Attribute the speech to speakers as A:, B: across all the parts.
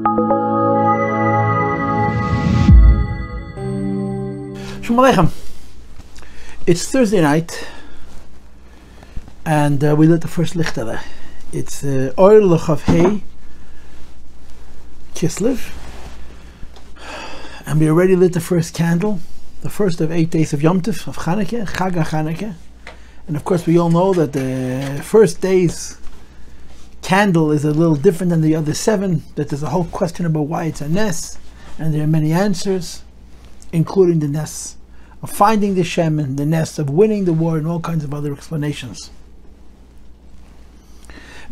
A: Shalom Aleichem. It's Thursday night, and we lit the first lichtele. It's Oil L'Chavhei Kislev, and we already lit the first candle, the first of 8 days of Yom Tov, of Chanukah, Chag HaChanukah. And of course we all know that the first day's candle is a little different than the other 7, that there's a whole question about why it's a nes, and there are many answers, including the nes of finding the Shem and the nes of winning the war and all kinds of other explanations.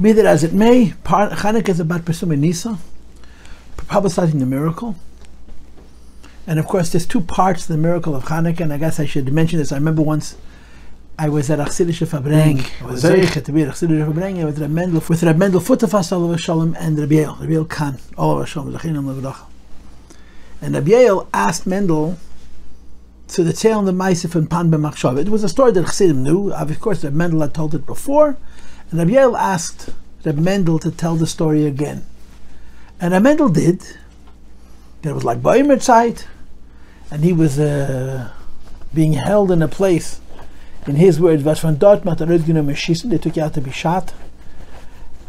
A: Be that as it may, Chanukah is about Pesumei Nisa, publicizing the miracle. And of course there's 2 parts to the miracle of Chanukah, and I guess I should mention this. I remember once I was at Achsidische Fabrenk. I was very to be at Achsidische Fabrenk with Rebbe Mendel Futafas Olav Shalom and Rabbi Khan Olav Shalom Zachinam Levadacha. And Rabbi asked Mendel to the tale in the Maaseh from Pan B'Machshava. It was a story that Chassidim knew. Of course, Rebbe Mendel had told it before, and Rabbi asked Rebbe Mendel to tell the story again. And Rebbe Mendel did. It was like Baimer Zeit, and he was being held in a place. In his words, was von dort mat Meshissen, they took you out to be shot,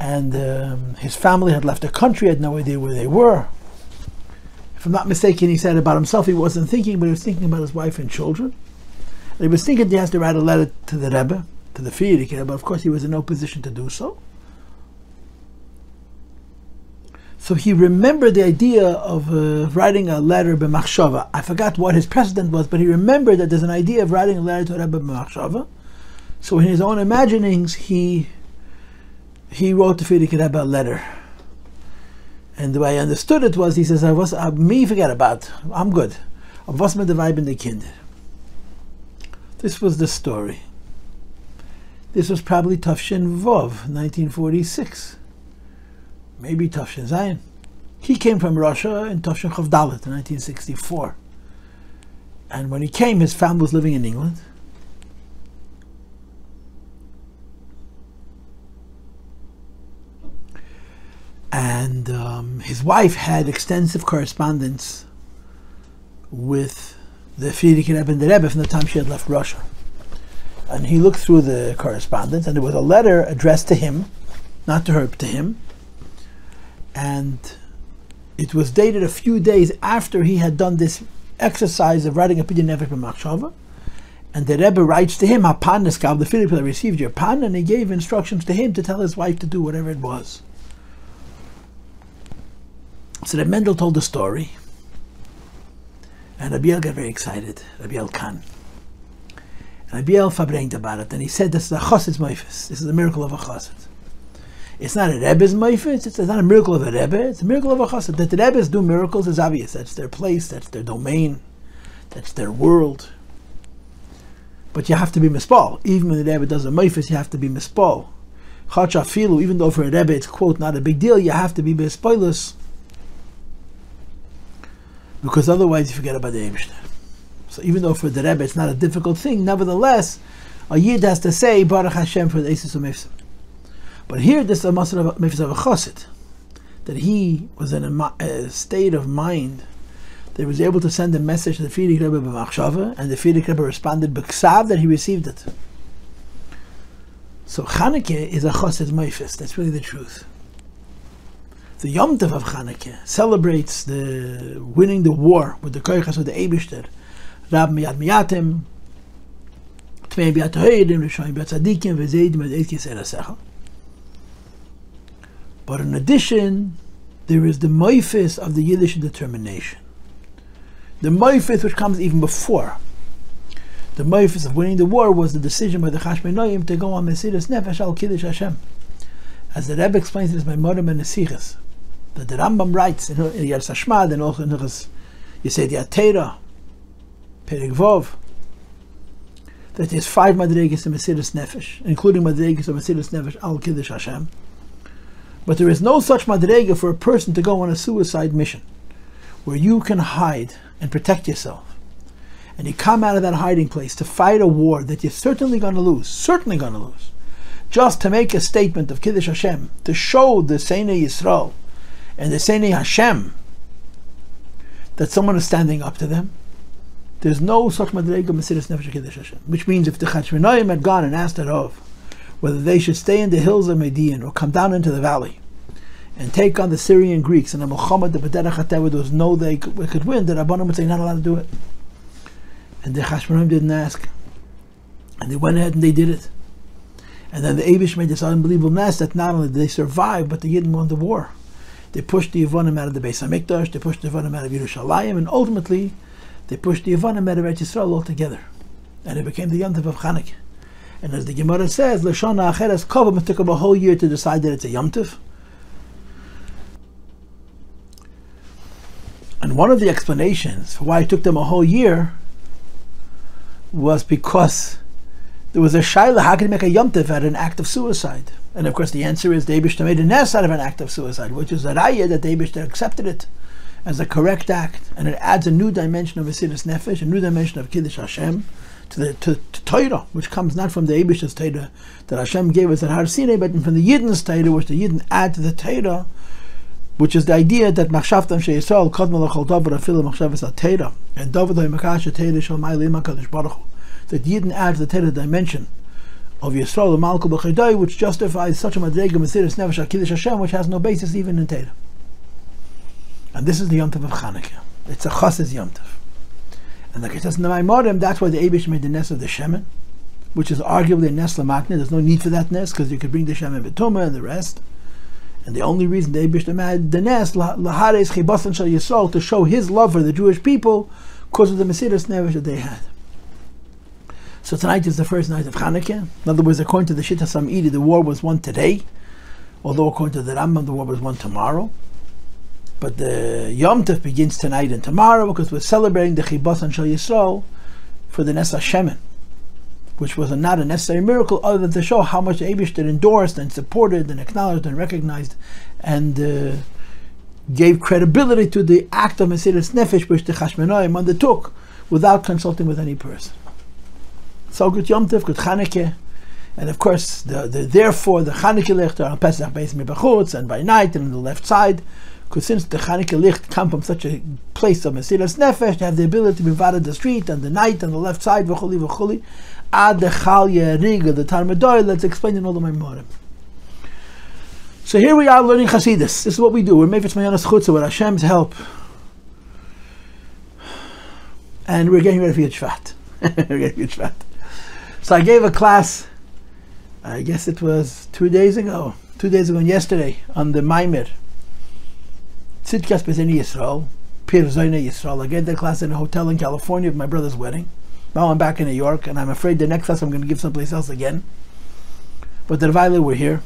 A: and his family had left the country, had no idea where they were. If I'm not mistaken, he said about himself he wasn't thinking, but he was thinking about his wife and children. And he was thinking he has to write a letter to the Rebbe, to the Perakim, but of course he was in no position to do so. So he remembered the idea of writing a letter b'machshava. I forgot what his precedent was, but he remembered that there's an idea of writing a letter to Rebbe b'machshava. So in his own imaginings, he wrote to Perakim Rebbe a letter. And the way I understood it was, he says, me forget about, I'm good. Was mit der Weib und die Kinder. This was the story. This was probably Tafshin Vov, 1946. Maybe Tafshin Zayin. He came from Russia in Tafshin Chav Dalet in 1964. And when he came, his family was living in England. And his wife had extensive correspondence with the Perakim Rebbe and the Rebbe from the time she had left Russia. And he looked through the correspondence, and there was a letter addressed to him, not to her, but to him. And it was dated a few days after he had done this exercise of writing a Pidyon Nefesh b'machshava. And the Rebbe writes to him, "Hapan neskab," the Perakim received your pan, and he gave instructions to him to tell his wife to do whatever it was. So that Mendel told the story, and Rabbi got very excited, Rabbi Khan. And Rabbi Fabrengt about it, and he said, this is a chassid's meifes. This is a miracle of a chassid. It's not a Rebbe's meifes, it's not a miracle of a Rebbe, it's a miracle of a chassid. That the Rebbes do miracles is obvious. That's their place, that's their domain, that's their world. But you have to be mispal. Even when the Rebbe does a meifes, you have to be mispal. Chacha filu, even though for a Rebbe it's, quote, not a big deal, you have to be mispoilus, because otherwise you forget about the Eibishter. So even though for the Rebbe it's not a difficult thing, nevertheless, a Yid has to say Baruch Hashem for the Eisus Umefsim. But here this is a Mesiras Nefesh of a chassid, that he was in a state of mind that he was able to send a message to the Perakim Rebbe b'machshava, and the Perakim Rebbe responded b'ksav that he received it. So Chanukah is a chassid's meifes. That's really the truth. The Yom Tov of Chanukah celebrates the winning the war with the koichas of the Eibishter. Rab miyad miyatim, tmei biyat hoyedim, rishayim biyat tzadikim, v'zeidim v'zeit kiser hasecha. But in addition, there is the meifes of the Yiddish determination. The meifes which comes even before. The meifes of winning the war was the decision by the Chashmonaim to go on Mesiras Nefesh al Kiddush Hashem. As the Rebbe explains in his Mamer and Nesiches, that the Rambam writes in Yeres Hashmad and also in his Yossi Perek Vov, that there's 5 madregas in Mesiras Nefesh, including madregas of Mesiras Nefesh al Kiddush Hashem. But there is no such madrega for a person to go on a suicide mission, where you can hide and protect yourself, and you come out of that hiding place to fight a war that you're certainly going to lose, just to make a statement of Kiddush Hashem, to show the Seinei Yisrael and they say Hashem, that someone is standing up to them, there's no such madrega Mesiras Nefesh Kiddush Hashem. Which means if the Chashmonaim had gone and asked Rav whether they should stay in the hills of Median or come down into the valley and take on the Syrian Greeks and the Muhammad, the B'derech HaTeva, there was no they could win, the Rabbanim would say not allowed to do it. And the Chashmonaim didn't ask. And they went ahead and they did it. And then the Eibush made this unbelievable mess that not only did they survive, but they didn't win the war. They pushed the Yevonim out of the Beis HaMikdash, they pushed the Yevonim out of Yerushalayim, and ultimately they pushed the Yevonim out of Eretz Yisrael altogether. And it became the Yom Tov of Chanukah. And as the Gemara says, Lashon Ha'acheres Kovam, it took them a whole year to decide that it's a Yom Tov. And one of the explanations for why it took them a whole year was because there was a shaila, how can you make a Yom Tov out of an act of suicide? And of course the answer is the Eibishter made a nes out of an act of suicide, which is a raya that the Eibishter accepted it as a correct act, and it adds a new dimension of Mesiras Nefesh, a new dimension of Kiddush Hashem to Torah, which comes not from the Eibishter's Torah that Hashem gave us at Har Sinai, but from the Yidden's Torah, which the Yidden add to the Torah, which is the idea that Machshavtam She'Yisrael Kodma L'Chol Davar Afilu Machshavas HaTorah, and David HaMakash HaTorah Shal Ma'ilei HaKadosh Baruch Hu, that Yidden adds the Torah dimension of Yisrael Malkul B'Chidai, which justifies such a madrega Mesiras Nefesh Kiddush Hashem, which has no basis even in Torah. And this is the Yom Tov of Chanukah. It's a Chassid's Yom Tov. And like it says in the Maimarim, that's why the Eibush made the nes of the Shemen, which is arguably a nes Lamakne. There's no need for that nes, because you could bring the Shemen B'Tumah and the rest. And the only reason the Eibush made the nes, Lahares Chibasan Shal Yisrael, to show his love for the Jewish people, because of the Mesiras Nefesh that they had. So tonight is the first night of Chanukah. In other words, according to the Shita Sam'idi, the war was won today, although according to the Rambam, the war was won tomorrow. But the Yom Tov begins tonight and tomorrow, because we're celebrating the Chibasan Shal Yisrael for the Nes HaShemen, which was not a necessary miracle other than to show how much the Eibush endorsed and supported and acknowledged and recognized and gave credibility to the act of Mesiras Nefesh which the Chashmonaim undertook without consulting with any person. So good Yom Tov, good Chanukah, and of course therefore the Chanukah licht are on Pesach Beis Mibachutz and by night and on the left side, because since the Chanukah licht come from such a place of Mesiras Nefesh, they have the ability to be invited the street and the night on the left side, v'chuli v'chuli, ad dechal yeriga, the Talmudoy. Let's explain in all the Maimarim. So here we are learning Chassidus. This is what we do. We're Meifetz Mayanas Chutza with Hashem's help, and we're getting ready for Yud Shvat. So I gave a class, I guess it was 2 days ago and yesterday, on the Mamer, Tzidkas Bezeni Yisrael, Pir Zoyne Yisrael. I gave that class in a hotel in California for my brother's wedding. Now I'm back in New York, and I'm afraid the next class I'm going to give someplace else again. But the Rebbe, we're here.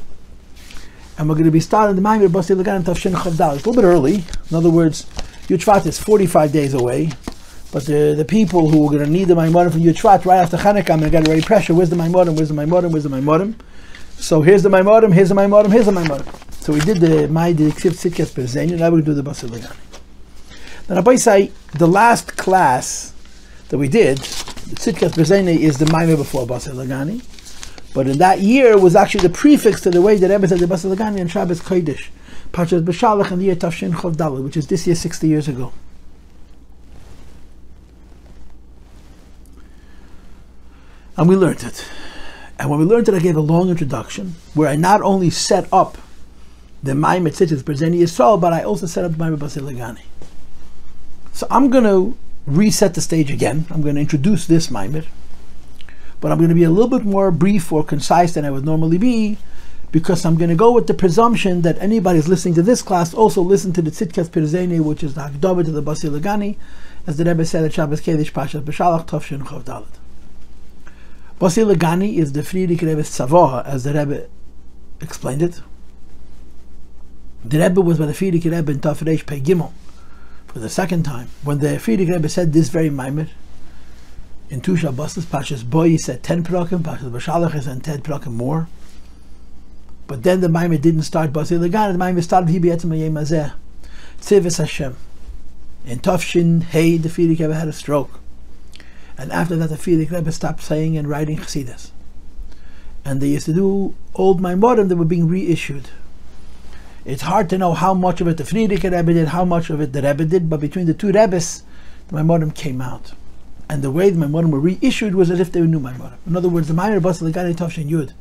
A: And we're going to be starting the Ma'amar Basi Legani Tafshin Chav Dal. It's a little bit early. In other words, Yud Shvat is 45 days away. But the people who are going to need the Maimarim from Yud Shvat right after Chanukah, I'm going to get ready pressure. Where's the Maimarim? Where's the Maimarim? Where's the Maimarim? So here's the Maimarim, here's the Maimarim, here's the Maimarim. So we did the Tzidkas Bezeni, now we're going to do the Basi Legani. Now Rabbi say, the last class that we did, the Tzidkas Bezeni is the Mamer before Basi Legani. But in that year was actually the prefix to the way that Rebbe said the Basi Legani and Shabbos Kodesh, Parshas B'Shalach in the year Tafshin Chav Daled, which is this year 60 years ago. And we learned it. And when we learned it, I gave a long introduction where I not only set up the Ma'amar Tzidkas Bezeni Yisrael, but I also set up the Ma'amar Basi Legani. So I'm going to reset the stage again. I'm going to introduce this Mamer, but I'm going to be a little bit more brief or concise than I would normally be, because I'm going to go with the presumption that anybody who's listening to this class also listen to the Tzidkas Bezeni, which is the Hakdama to the Basi Legani, as the Rebbe said at Shabbos Kodesh, Parshas B'Shalach, Tafshin Chav Daled. Basi Legani is the Friedrich Rebbe's Tzavah, as the Rebbe explained it. The Rebbe was by the Friedrich Rebbe in Taf Reish Pei Gimel for the second time. When the Friedrich Rebbe said this very Mamer, in two Shabbos, Parshas Bo, he said 10 Perakim, Parshas B'Shalach he said 10 Perakim more. But then the Mamer didn't start Basi Legani, the Mamer started Hi B'Etzem Hayom Hazeh, Tzivos Hashem. In Tafshin Hey, the Friedrich Rebbe had a stroke. And after that, the Friedrich Rebbe stopped saying and writing Chassidus. And they used to do old Maimarim that were being reissued. It's hard to know how much of it the Frierdiker Rebbe did, how much of it the Rebbe did, but between the two Rebbes, the Maimorim came out. And the way the Maimorim were reissued was as if they were new Maimorim. In other words, the Ma'amar Basi Legani Tafshin Yud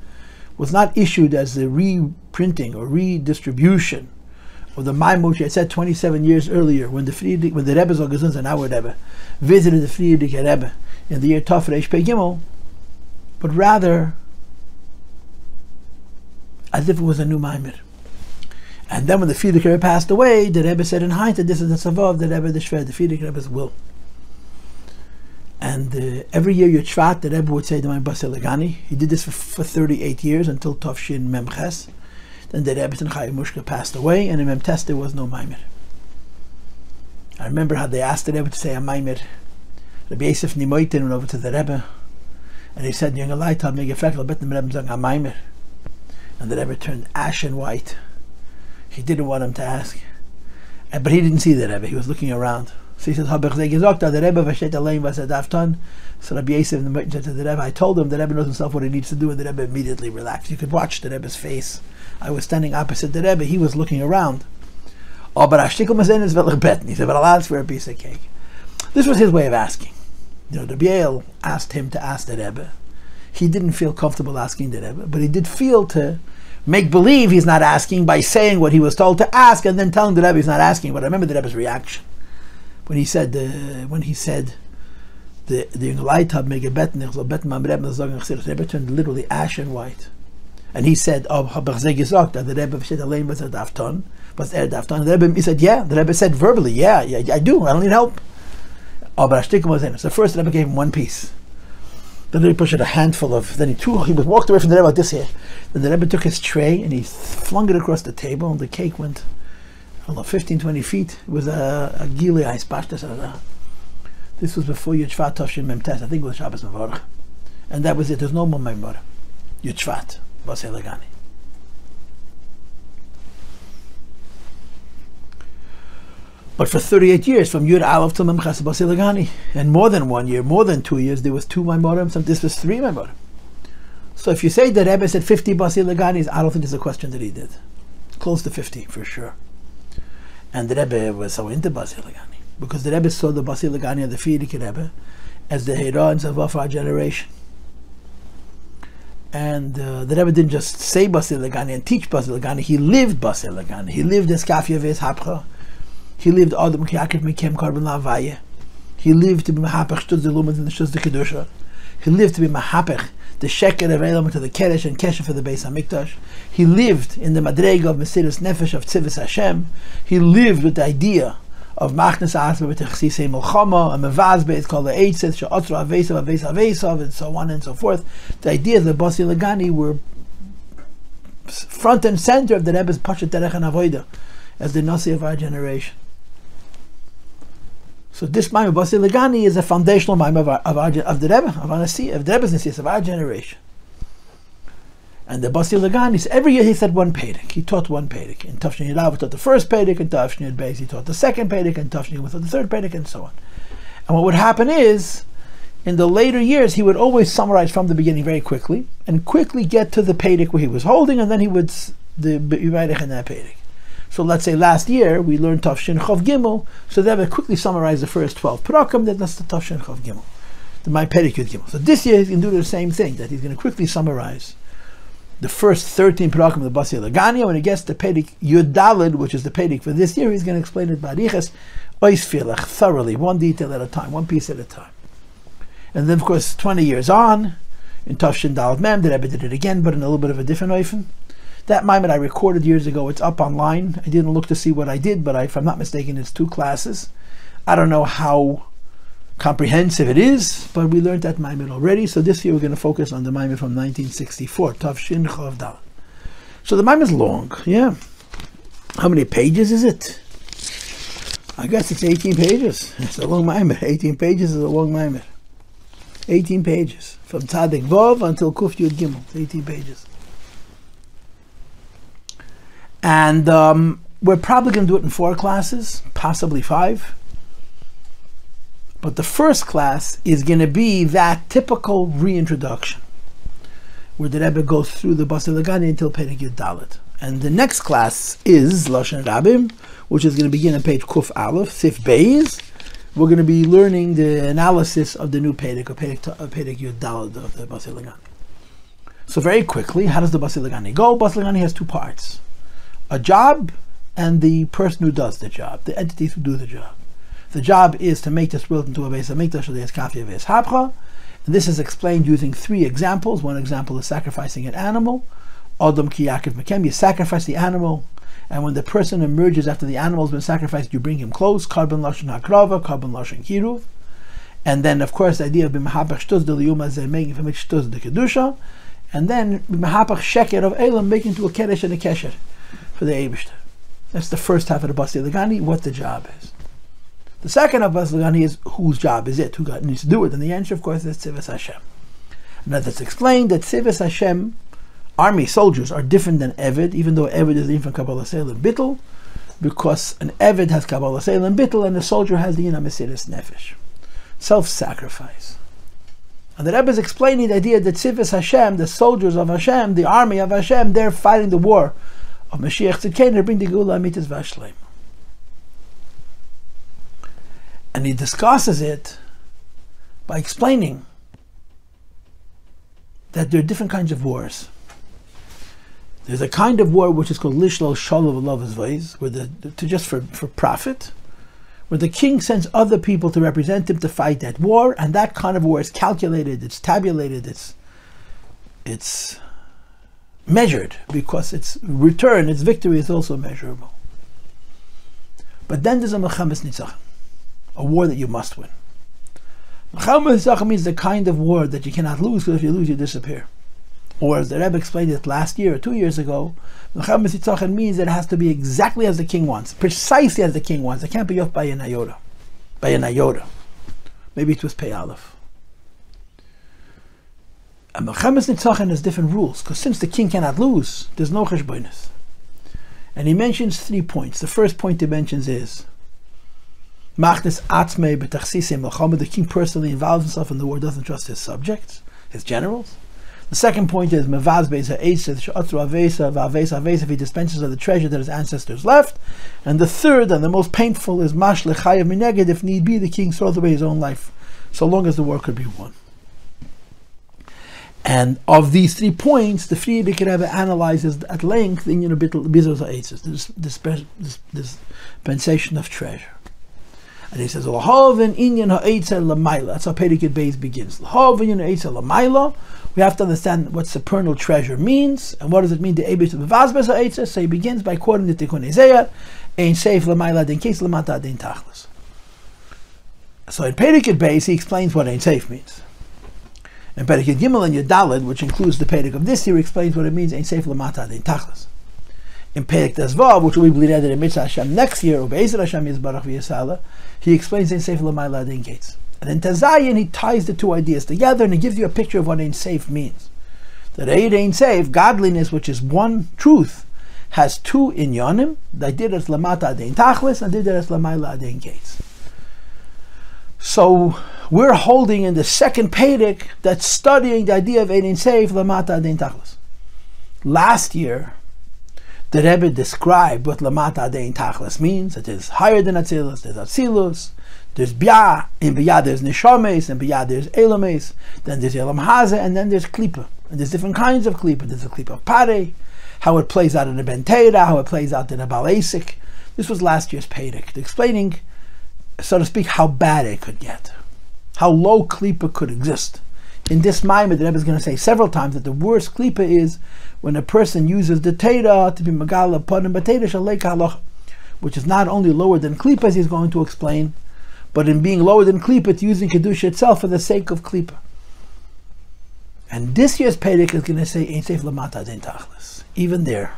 A: was not issued as a reprinting or redistribution of the Maimon which I had said 27 years earlier when the Rebbe's Gazuns and our Rebbe visited the Frierdiker Rebbe in the year Taf Reish Pei Gimel, but rather as if it was a new Maimon. And then when the Frierdiker Rebbe passed away, the Rebbe said in hindsight, this is the Tzavah of the Rebbe, the Shver, the Frierdiker Rebbe's will. And every year Yud Shvat, the Rebbe would say to Ma'amar Basi Legani. He did this for 38 years until Tafshin Mem Ches. Then the Rebbe and Chayim Mushka passed away, and in Mem Tes there was no Mamer. I remember how they asked the Rebbe to say a Mamer. Rabbi Yosef Nimoitin went over to the Rebbe, and he said, "Young Elaitab, make a freckle, bet the Rebbe sang a Mamer." And the Rebbe turned ashen white. He didn't want him to ask, but he didn't see the Rebbe. He was looking around. So he says, the Rebbe v'shet alein v'sadavton. So Rabbi Yosef said to the Rebbe, I told him the Rebbe knows himself what he needs to do, and the Rebbe immediately relaxed. You could watch the Rebbe's face. I was standing opposite the Rebbe. He was looking around. Oh, but ashtikel mazen is velach. He said, but I'll ask for a piece of cake. This was his way of asking. You know, the Biel asked him to ask the Rebbe. He didn't feel comfortable asking the Rebbe, but he did feel to make believe he's not asking by saying what he was told to ask and then telling the Rebbe he's not asking. But I remember the Rebbe's reaction when he said the Lighthub make a bet the Rebbe turned literally ashen white, and he said, "Oh, the Rebbe he said, yeah." The Rebbe said verbally, "Yeah, I do. I don't need help." Oh, but so first the Rebbe gave him one piece. Then he pushed a handful of. Then he walked away from the Rebbe like this here. Then the Rebbe took his tray and he flung it across the table, and the cake went, I don't know, 15, 20 feet. It was a gili ice pashtas. This was before Yud Shvat Tafshin Mem Tes. I think it was Shabbos Mevorach. And that was it. There's no more Maimor. Yud Shvat Basi Legani. But for 38 years, from Yud Aleph to Mesiras Basi Legani, and more than 1 year, more than 2 years, there was 2 Maimorim. This was 3 Maimorim. So if you say that Rebbe said 50 Basi Leganis, I don't think there's a question that he did. Close to 50 for sure. And the Rebbe was so into Basi Legani because the Rebbe saw the Basi Legani and the Frierdiker Rebbe as the Hera and Tzavah for our generation. And the Rebbe didn't just say Basi Legani and teach Basi Legani. He lived Basi Legani. He lived Etkfיא ואתהפכא. He lived Adam Kiyaket Mekem Korban Lavaya. He lived to be Mahapech Shtut Dl'umat and the Shtus Dekdusha. He lived to be Mahapech, the Sheker of Elam to the Keresh and Kesher for the Beis HaMikdash. He lived in the Madrega of Mesiras Nefesh of Tzivos Hashem. He lived with the idea of Machnas Asma v'Techsisei Milchama, and Mevaz Beis called the Eitzet, She'otzra Avesav, Avesav, and so on and so forth. The ideas of Basi Legani were front and center of the Rebbe's Pashat Derech and Avodah as the Nasi of our generation. So this Ma'amar Basi Legani is a foundational Ma'amar of the Rebbe, of the Rebbe's Nesias of our generation. And the Basi Legani, every year he said one Perek. He taught one Perek. In Tafshin Yud he taught the first Perek, in Tafshin Yud Beis he taught the second Perek, in Tafshin Yud taught the third Perek, and so on. And what would happen is, in the later years, he would always summarize from the beginning very quickly, and quickly get to the Perek where he was holding, and then he would the Yivayrech in that Perek. So let's say last year we learned Tafshin Chav Gimel, so they would quickly summarize the first 12 Perakim, then that's the Tafshin Chav Gimel, my Perek Yud Gimel. So this year he's going to do the same thing, that he's going to quickly summarize the first 13 Perakim of the Basi Legani, and when he gets to Perek Yud Daled, which is the Perek for this year, he's going to explain it Bariches, Oisfilach, thoroughly, one detail at a time, one piece at a time. And then of course 20 years on, in Tafshin Daled Mem, the Rebbe did it again, but in a little bit of a different oifen. That Mamer I recorded years ago, it's up online. I didn't look to see what I did, but if I'm not mistaken, it's 2 classes. I don't know how comprehensive it is, but we learned that Mamer already. So this year we're going to focus on the Mamer from 1964, Tafshin Chav Daled. So the Mamer is long, yeah. How many pages is it? I guess it's 18 pages. It's a long Mamer. 18 pages is a long Mamer. 18 pages. From Tzadik Vav until Kuf Yud Gimel. 18 pages. And we're probably going to do it in 4 classes, possibly 5. But the first class is going to be that typical reintroduction, where the Rebbe goes through the Basi Legani until Perek Yud Daled. And the next class is Lashon Rabim, which is going to begin on page Kuf Aleph, Sif Beis. We're going to be learning the analysis of the new Perek, or Perek Yud Daled of the Basi Legani. So very quickly, how does the Basi Legani go? Basi Legani has two parts: a job and the person who does the job, the entities who do the job. The job is to make this world into a Beis HaMikdash, the etkfיא, ואתהפכא. And this is explained using three examples. One example is sacrificing an animal. Adam ki yaakov mekem, you sacrifice the animal, and when the person emerges after the animal has been sacrificed, you bring him close. Korban lashon hakrava, korban lashon kiruv. And then, of course, the idea of b'mehapach shtos dliyuma ze making from it shtos dekdosha, and then b'mehapach sheker of elam, making to a kedesh and a kesher for the Eibishter. That's the first half of the Basi Legani, what the job is. The second half of Basi Legani is whose job is it, who needs to do it, and the answer, of course, is Tzivos Hashem. Now that's explained that Tzivos Hashem, army soldiers, are different than Eved, even though Eved is the from Kabbalah Seil and Bittul, because an Eved has Kabbalah Seil and Bittul, and a soldier has the Mesiras Nefesh, self-sacrifice. And the Rebbe is explaining the idea that Tzivos Hashem, the soldiers of Hashem, the army of Hashem, they're fighting the war of Mashiach Tzidkein to bring the Geula Amitis Vashleim. And he discusses it by explaining that there are different kinds of wars. There's a kind of war which is called Lishlol Shalom V'Lovas Vayz, where just for profit, where the king sends other people to represent him to fight that war, and that kind of war is calculated, it's tabulated, it's measured, because its return, its victory is also measurable. But then there's a Ma'amar Basi, a war that you must win. Ma'amar Basi means the kind of war that you cannot lose, because if you lose, you disappear. Or as the Rebbe explained it last year or 2 years ago, Ma'amar Basi means that it has to be exactly as the king wants, precisely as the king wants. It can't be off by an iota. Maybe it was Pei Aleph. And Ma'amar Basi has different rules, because since the king cannot lose, there's no cheshbonos. And he mentions 3 points. The first point he mentions is the king personally involves himself in the war, doesn't trust his subjects, his generals. The second point is if he dispenses of the treasure that his ancestors left. And the third and the most painful is if need be, the king throws away his own life, so long as the war could be won. And of these 3 points, the Frierdiker Rebbe analyzes at length the dispensation of treasure. And he says, that's how Perek Beis begins. We have to understand what supernal treasure means, and what does it mean to Eibishter bevazbez ha'etzes. So he begins by quoting the Tikkun Ezeiah, ein seif l'mayla den kes l'mata den tachlis. So in Perek Beis he explains what ein seif means. In Perek Gimel and Yudaled, which includes the Perek of this year, explains what it means ein seif l'mata den tachlis. In Perek Tezvav, which will be read in Mesiras Hashem next year, or Beis Hashem Yisbarach v'Yisala, he explains ein seif l'mayla den gates. And in Tezayin, he ties the two ideas together, and he gives you a picture of what ein seif means. That ein seif, godliness, which is one truth, has two inyanim. That did es lamata adein tachlis, and did es lamayla adein gates. So we're holding in the second Perek that's studying the idea of ein seif lamata adein tachlis. Last year, the Rebbe described what lamata adein tachlis means. It is higher than Atzilus, there's Atzilus, there's Bia, in Bia there's Neshames, in Bia there's Elames, then there's Elam Haza, and then there's Klipa. And there's different kinds of Klipa. There's a Klipa of Pare, how it plays out in a Ben Teira, how it plays out in a Bal Asik. This was last year's Perek, explaining, so to speak, how bad it could get, how low Klipa could exist. In this Mamer, the Rebbe is going to say several times that the worst Klipa is when a person uses the Teira to be Magala Panim B'Teira Shalei K'Halacha, which is not only lower than Klipa, as he's going to explain, but in being lower than Klipa, it's using Kedusha itself for the sake of Klipa. And this year's Perek is going to say ein seif lamata adein tachlis. Even there,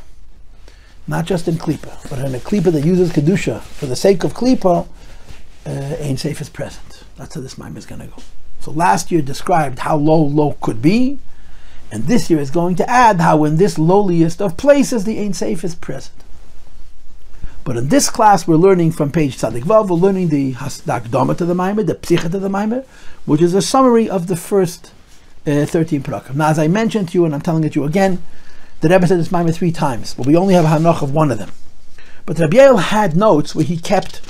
A: not just in Klipa, but in a Klipa that uses Kedusha for the sake of Klipa, ein seif is present. That's how this Mamer is going to go. So last year described how low could be, and this year is going to add how in this lowliest of places the ein seif is present. But in this class, we're learning from page Tzadik Vav, we're learning the Daqdoma to the Mamer, the Psicha to the Mamer, which is a summary of the first 13 Perakim. Now, as I mentioned to you, and I'm telling it to you again, The Rebbe said this Mamer 3 times, but we only have a Hanoch of one of them. But Rabbi had notes where he kept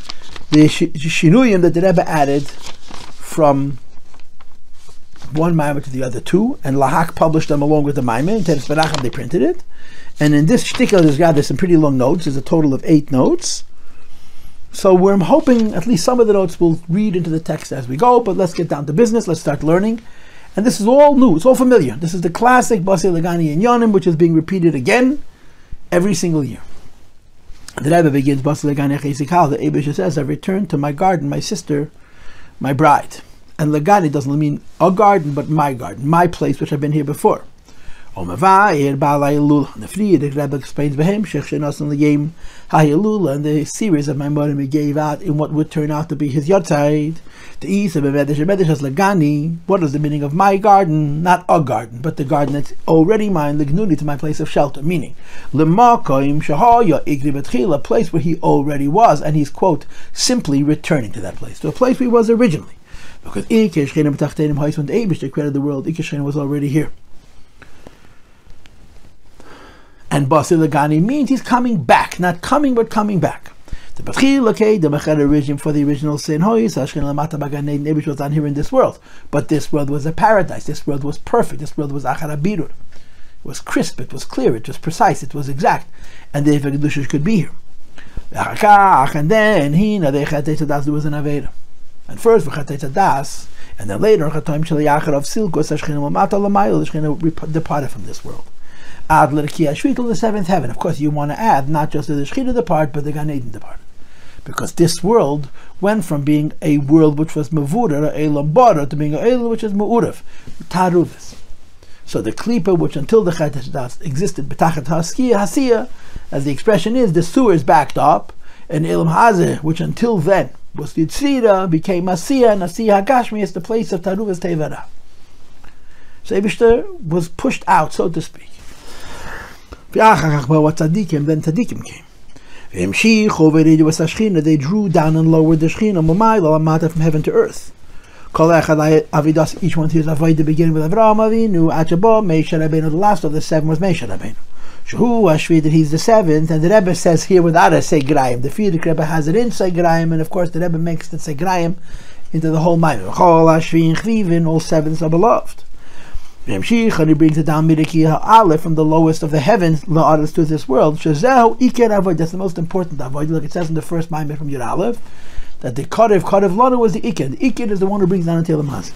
A: the Shinuyim that the Rebbe added from one Mamer to the other 2, and Lahak published them along with the Mamer. In Teres Berachim they printed it. And in this shtickle there's some pretty long notes. There's a total of 8 notes. So we're hoping at least some of the notes will read into the text as we go, but let's get down to business. Let's start learning. And this is all new. It's all familiar. This is the classic Basi Legani in Yonim, which is being repeated again every single year. The Rebbe begins Basi Legani Chesikal. The Eibush says, "I returned to my garden, my sister, my bride." And Legani doesn't mean a garden, but my garden, my place, which I've been here before. The Rebbe explains Behem Shech Shenas and Legim Hayalula, and the series of Maimorim he gave out in what would turn out to be his Yotzeit. The East of Medesh has Legani. What is the meaning of my garden? Not a garden, but the garden that's already mine, Lignuni, to my place of shelter. Meaning, Lemakoim Shahaya Igri Betchila, a place where he already was, and he's, quote, simply returning to that place, to a place where he was originally. Because Ikesh Chenim Tachtenim Hais, when the Eibush created the world, Ikesh Chenim was already here. And Basi Legani means he's coming back, not coming, but coming back. The Bechil, okay, the Mechad origin for the original sin, Nebish was down here in this world. But this world was a paradise, this world was perfect, this world was Achar Abirur. It was crisp, it was clear, it was precise, it was exact. And the Kedusha could be here. And then, there was an Aveda. And first, and then later, the Shechina departed from this world. Ad l'rkiya shvitul, the 7th heaven. Of course, you want to add not just the Shechina depart, but the Gan Eden departed, because this world went from being a world which was mevura, a lambara, to being a elam which is me'urav, taruvis. So the klipa, which until the Chet existed, betachet hasiya, as the expression is, the sewer is backed up, and elam hazeh, which until then was yitzira, became asiya, and asiya hagashmi is the place of taruvis tevara. So Eibishter was pushed out, so to speak. Then tzaddikim came. They drew down and lowered the Shechina from heaven to earth. Each one to his avodah, beginning with Avraham Avinu, Achaba, Moshe Rabbeinu. The last of the 7 was Moshe Rabbeinu. Shehu Ashvi, that he's the 7th, and the Rebbe says here without a Segrayim. The Frierdiker Rebbe has it in Segrayim, and of course the Rebbe makes the Segrayim into the whole Mamer. All 7s are beloved. And he brings it down Aleph, from the lowest of the heavens to this world. That's the most important avoid. Look, it says in the first Mamer from Yud Aleph that the Karev Lana was the Iker. The Iker is the one who brings down the Telem Hazeh.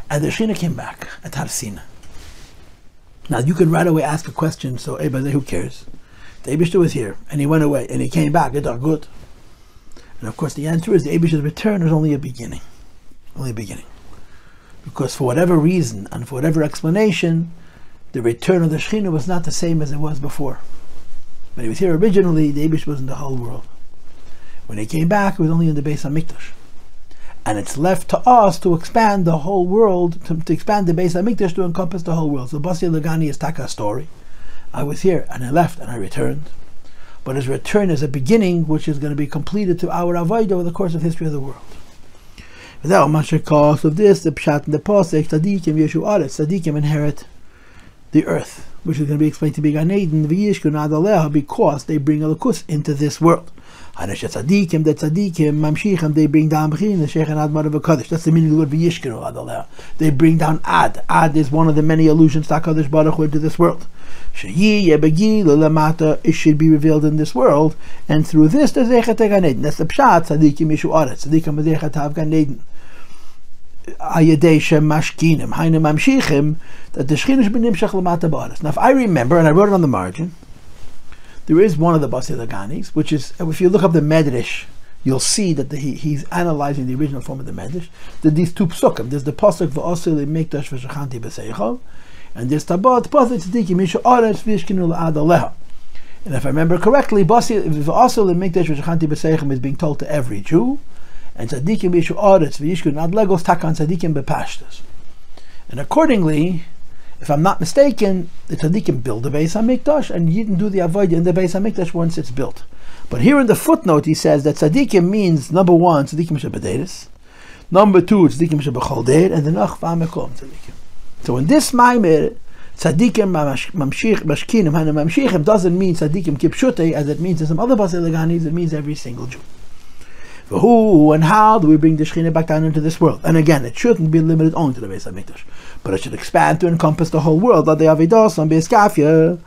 A: And the Shechina came back at Har Sinai. Now you can right away ask a question. So who cares? The Eibishter was here and he went away and he came back. It's all good. And of course the answer is the Eibishter's return was only a beginning. Only a beginning. Because for whatever reason and for whatever explanation, the return of the Shechina was not the same as it was before. When he was here originally, the Eibush was in the whole world. When he came back, it was only in the Beis HaMikdash. And it's left to us to expand the whole world, to expand the Beis HaMikdash to encompass the whole world. So Basi Legani is Taka's story. I was here and I left and I returned. But his return is a beginning which is going to be completed to our avodah over the course of history of the world. Without much cause of this, the Pshat and the Pasek, tzaddikim yeshu aretz, tzaddikim inherit the earth, which is going to be explained to be Gan Eden, v'yishkun ad aleha, because they bring alakus into this world. Hanash tzaddikim, the tzaddikim, mamshichem, they bring down b'chin, the sheikh and ad marav v'kadosh. That's the meaning of the word v'yishkun ad aleha. They bring down ad. Ad is one of the many allusions to HaKadosh Baruch Hu into this world. It should be revealed in this world, and through this the Zeichet Gan Eden. That's the Pshat, tzaddikim yeshu aretz, tzaddikim zeichet hav Gan Eden. Ayadei shem mashkinim, hainu mamshichim, that the Shechina should be nimshach lamata ba'aretz. Now if I remember, and I wrote it on the margin, there is one of the Basi Leganis, which is, if you look up the Medrash, you'll see that he's analyzing the original form of the Medrash. These 2 psukim, there's the pasuk v'osel mikdash v'shachanti b'seichel, and there's tabat pasuk tzaddikim yeshu aretz v'yishkinu l'ad aleha. And if I remember correctly, v'osel mikdash v'shachanti b'seichel is being told to every Jew, and tzaddikim yeshu aretz v'yishkinu ad legos takan tzaddikim b'pashtus. And accordingly, if I'm not mistaken, the tzaddikim build the Beis HaMikdash, and you can do the avodah in the Beis HaMikdash once it's built. But here in the footnote he says that tzaddikim means, number 1, tzaddikim shebederis, number 2, tzaddikim shebechol deir, and the nachva mekom tzaddikim. So in this Mamer, Tzadikim mashkinim hana mamshichim doesn't mean tzadikim kipshute as it means in some other Basi Leganis. It means every single Jew. Who and how do we bring the Shekhinah back down into this world? And again, it shouldn't be limited only to the Beis HaMikdash, but it should expand to encompass the whole world. That they have etkfיא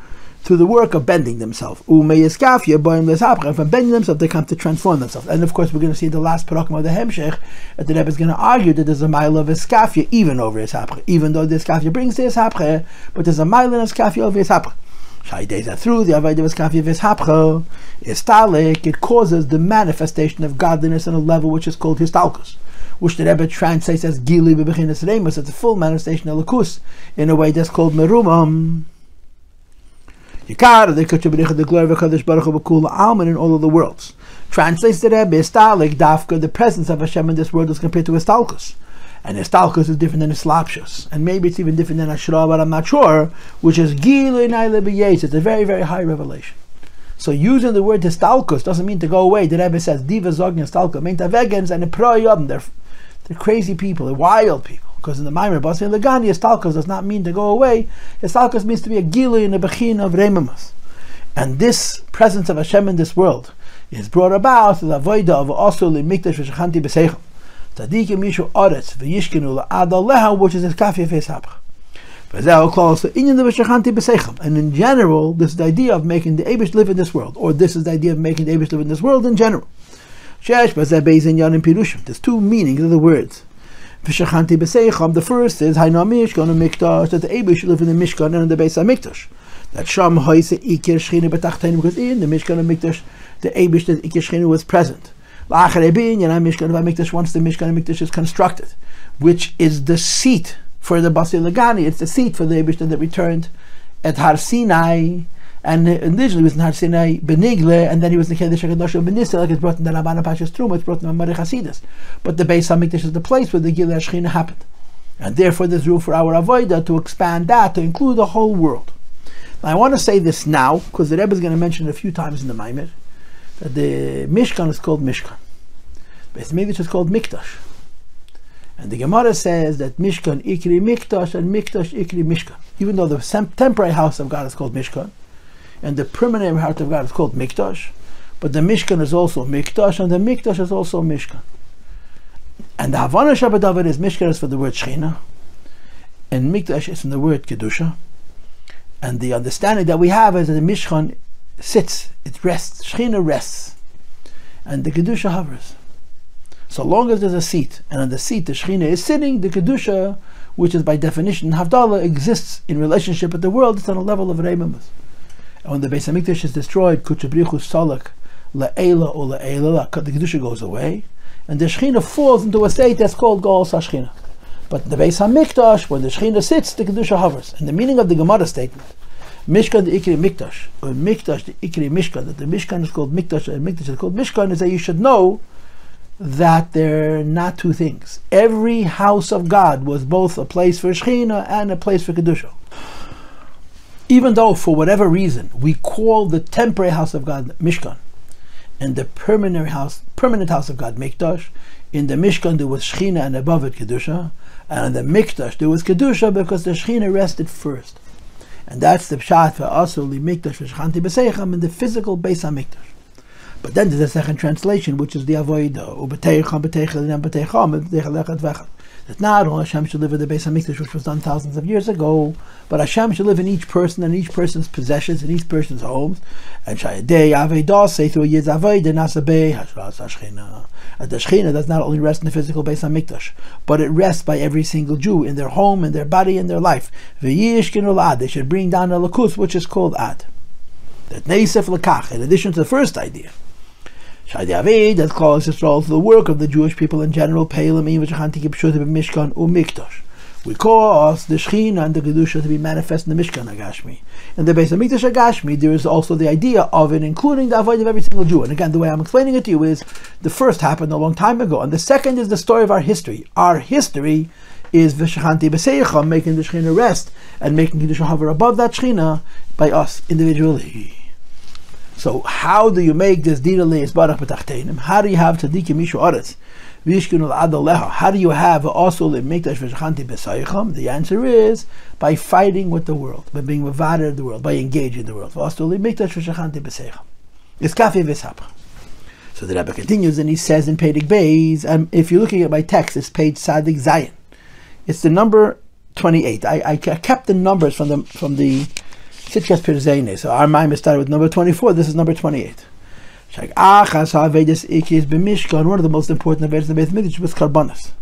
A: through the work of bending themselves. From bending themselves, they come to transform themselves. And of course, we're going to see the last Perakim of the Hemshech that the Rebbe is going to argue that there's a mile of etkfיא even over etkfיא, even though the etkfיא brings the etkfיא, but there's a mile in etkfיא over etkfיא. Through the avodah of etkfיא v'etkfיא istalik, it causes the manifestation of godliness on a level which is called histalkus, which the Rebbe translates as gili b'bechinas reimus. It's a full manifestation of lakus in a way that's called merumam. Yikar, the glory of HaKadosh Baruch Hu b'kula alman in all of the worlds. Translates the Rebbe istalik dafka, the presence of Hashem in this world is compared to histalkus. And histalkus is different than hislapshus, and maybe it's even different than ashra, but I'm not sure, which is gilui na'ile b'yetz. It's a very, very high revelation. So using the word histalkus doesn't mean to go away. The Rebbe says diva zogn histalkus meint avegens and proyom. They're crazy people, they're wild people. Because in the Ma'amar Basi Legani, histalkus does not mean to go away. Histalkus means to be a gilui in a bechin of reimamas. And this presence of Hashem in this world is brought about through the avodah of also limikdash v'shechanti b'seichem. Tzadikim yishu oretz v'yishkenu la'ad, which is etkfיא v'etkfיא. V'zeh close to inyan the v'shechanti b'seichem. And in general, this is the idea of making the Eibush live in this world, or this is the idea of making the Eibush live in this world in general. Shesh b'zeh beis inyan in pirushim. There's two meanings of the words. V'shechanti b'seichem. The first is hayna mishkan u'mikdash, that the Eibush should live in the Mishkan and in the Beis HaMikdash. That sham hoise ikir shechina b'tachteinu, because in the Mishkan and Mikdash, the Eibush, the ikir shechina was present. Once the Mishkan and Mikdash is constructed, which is the seat for the Basi Legani, it's the seat for the Eibush that returned at Har Sinai, and initially it was in Har Sinai Benigle, and then he was in the Kedesh HaKadosh Benissa, like it's brought in the Rabbana Pashas Truma, it's brought in the Ma'amar Chasidus. But the Beis HaMikdash is the place where the Gilui HaShechina happened, and therefore there's room for our avodah to expand that to include the whole world. Now I want to say this now because the Rebbe is going to mention it a few times in the Mamer that the Mishkan is called Mishkan. Beis HaMikdash is called Mikdash. And the Gemara says that Mishkan ikri Mikdash and Mikdash ikri Mishkan. Even though the temporary house of God is called Mishkan, and the permanent house of God is called Mikdash, but the Mishkan is also Mikdash, and the Mikdash is also Mishkan. And the Havana Shabbat is Mishkan is for the word Shechina, and Mikdash is from the word Kedusha. And the understanding that we have is that the Mishkan sits, it rests, Shechina rests, and the Kedusha hovers. So long as there's a seat, and on the seat the Shechina is sitting, the Kedusha, which is by definition Havdalah, exists in relationship with the world. It's on a level of Reimamas. And when the Beis HaMikdash is destroyed, Kutchabrichu Salak La'ela or La'ela, the Kedusha goes away, and the Shechina falls into a state that's called Gol Sashchina. But in the Beis HaMikdash, when the Shechina sits, the Kedusha hovers. And the meaning of the Gemara statement, Mishkan the Ikri Mikdash, or Mikdash the Ikri Mishkan, that the Mishkan is called Mikdash and Mikdash is called Mishkan, is that you should know that they're not two things. Every house of God was both a place for Shechina and a place for Kedusha. Even though, for whatever reason, we call the temporary house of God Mishkan, and the permanent house of God Mikdash, in the Mishkan there was Shechina and above it Kedusha, and in the Mikdash there was Kedusha because the Shechina rested first. And that's the pshat for also li Mikdash v'shechanti b'seichem in the physical Beis HaMikdash. But then there's a second translation, which is the avodah u'b'teicham b'teichel and b'teicham b'teichel. That not only Hashem should live in the Beis HaMikdash, which was done thousands of years ago, but Hashem should live in each person and each person's possessions and each person's homes. And Shayadei Avedah say through Yid's Avodah Nasabei Hashras Hashchina. And the Shechina does not only rest in the physical Beis HaMikdash, but it rests by every single Jew in their home, in their body, in their life. V'yishkinu l'ad, they should bring down a lakus, which is called ad. That neisef l'kach, in addition to the first idea. That calls Yisrael to the work of the Jewish people in general. We cause the Shechina and the Kedusha to be manifest in the Mishkan Agashmi. In the Beis HaMikdash Agashmi, there is also the idea of it including the avodah of every single Jew. And again, the way I'm explaining it to you is the first happened a long time ago, and the second is the story of our history. Our history is V'shechanti b'seichem, making the Shechina rest and making Kedusha hover above that Shechina by us individually. So how do you make this dina le'isbarach b'tachtenim? How do you have tzadikim mishu aretz? How do you have also le'mikdash v'shachanti b'saycham? The answer is by fighting with the world, by being mevader of the world, by engaging the world. Also le'mikdash v'shachanti b'saycham. Etkefיא ואתהפכא. So the Rebbe continues and he says in Perek Beis, if you're looking at my text, it's page Sadik Zayin. It's the number 28. I kept the numbers from the Sitkas Pirzene. So our Mamer started with number 24. This is number 28. One of the most important Avedas in the Beis HaMikdash was Korbanos.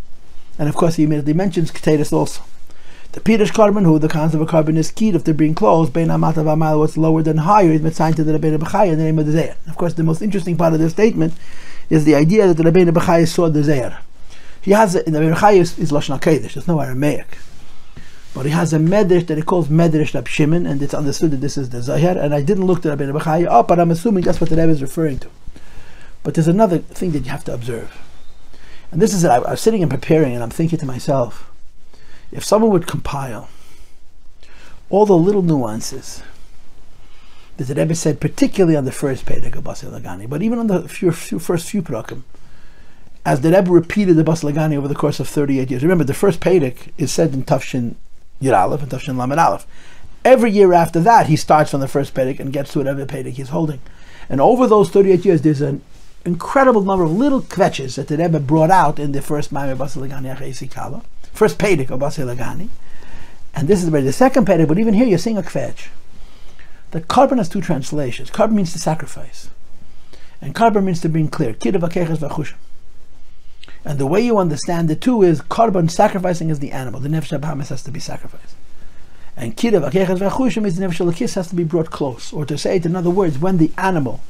A: And of course he immediately mentions Keteris also. The Pirish Korban, who the concept of a carbon is keyed if they're being closed, Bein Amata V'Amal, what's lower than higher, is assigned to the Rabbi Bechaya in the name of the Zeir. Of course, the most interesting part of this statement is the idea that the Rabbi Bechaya saw the Zeir. He has, in the Rabbi Bechaya is Lashon HaKodesh, there's no Aramaic. But he has a medrash that he calls Medrash Rab Shimon, and it's understood that this is the Zahir. And I didn't look the Rabbi Bechaya up, but I'm assuming that's what the Rebbe is referring to. But there's another thing that you have to observe. And this is that I was sitting and preparing, and I'm thinking to myself, if someone would compile all the little nuances that the Rebbe said, particularly on the first Perek of Basi Legani, but even on the first few Perakim, as the Rebbe repeated the Basi Legani over the course of 38 years. Remember, the first Perek is said in Tafshin Yud Aleph and Tafshin Lamed Aleph. Every year after that, he starts from the first Perek and gets to whatever Perek he's holding. And over those 38 years, there's an incredible number of little kvetches that the Rebbe brought out in the first Ma'amar Basi Legani Achei Kala. First Perek of Basi Legani, and this is the second Perek, but even here you're seeing a kvetch. The Korban has two translations. Korban means to sacrifice, and Korban means to bring clear. And the way you understand the two is Korban, sacrificing is the animal. The Nefesh Bahamas has to be sacrificed. And means the Nefesh Lakis has to be brought close. Or to say it in other words, when the animal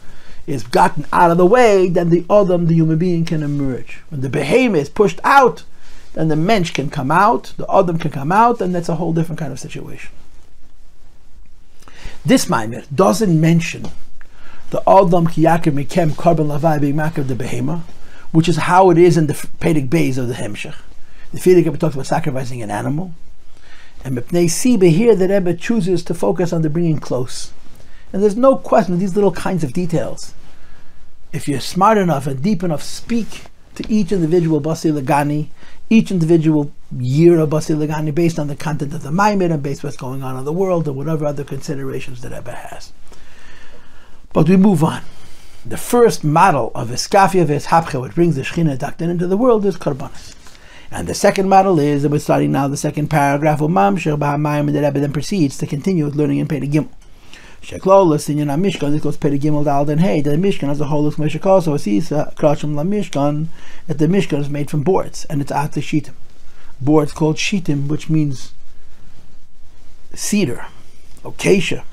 A: is gotten out of the way, then the Adam, the human being, can emerge. When the behemoth is pushed out, then the mensch can come out, the Adam can come out, and that's a whole different kind of situation. This Mamer doesn't mention the Adam ki yakev mikem korban lavai being makev the behemoth, which is how it is in the Perek Beis of the Hemshech. The Rebbe talks about sacrificing an animal, and Mepnei Siba here the Rebbe chooses to focus on the bringing close. And there's no question these little kinds of details, if you're smart enough and deep enough, speak to each individual Basi Legani, each individual year of Basi Legani, based on the content of the Mamer and based on what's going on in the world and whatever other considerations that Rebbe has. But we move on. The first model of etkefיא ואתהפכא, which brings the Shechina Dakten into the world, is Korbanos. And the second model is, and we're starting now the second paragraph of Mamshech B'Hamayim, and the Rebbe then proceeds to continue with learning in Perek Gimel. Sheklolos in Yana Mishkan, this goes Perek Gimel Dal Den Hey, the Mishkan as a whole is Meshakal, so it's Krachim La Mishkan, that the Mishkan is made from boards, and it's Atze Shitim. Boards called Shitim, which means cedar, acacia,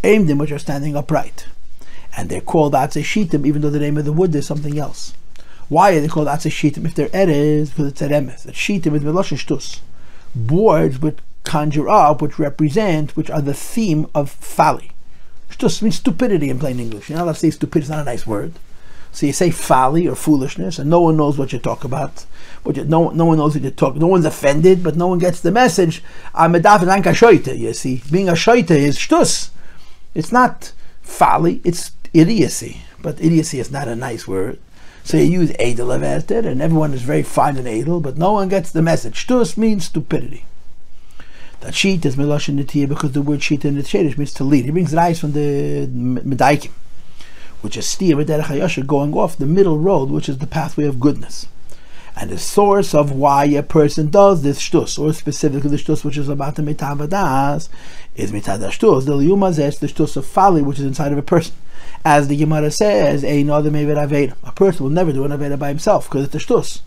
A: aimed in which are standing upright. And they're called Atze Shitim, even though the name of the wood is something else. Why are they called Atze Shitim? If they're Eres, because it's Eremes. That Shitim is Meloshen Shtus. Boards which conjure up, which represent, which are the theme of folly. Shtus means stupidity in plain English. You're not allowed to say stupid, it's not a nice word. So you say folly or foolishness, and no one knows what you talk about. No one knows what you talk. No one's offended, but no one gets the message. You see, being a shoite is shtus. It's not folly, it's idiocy. But idiocy is not a nice word. So you use edel averted, and everyone is very fine and edel, but no one gets the message. Shtus means stupidity. That sheet is meloshen netiyah because the word sheet in the shadish means to lead. He brings rise from the medaikim, which is stiyah b'derech hayosher, going off the middle road, which is the pathway of goodness. And the source of why a person does this shtus, or specifically the shtus which is about the mitavadas, is mitadah shtus. The dla'umat is the shtus of folly which is inside of a person. As the Gemara says, a person will never do an aveda by himself because it's a shtus.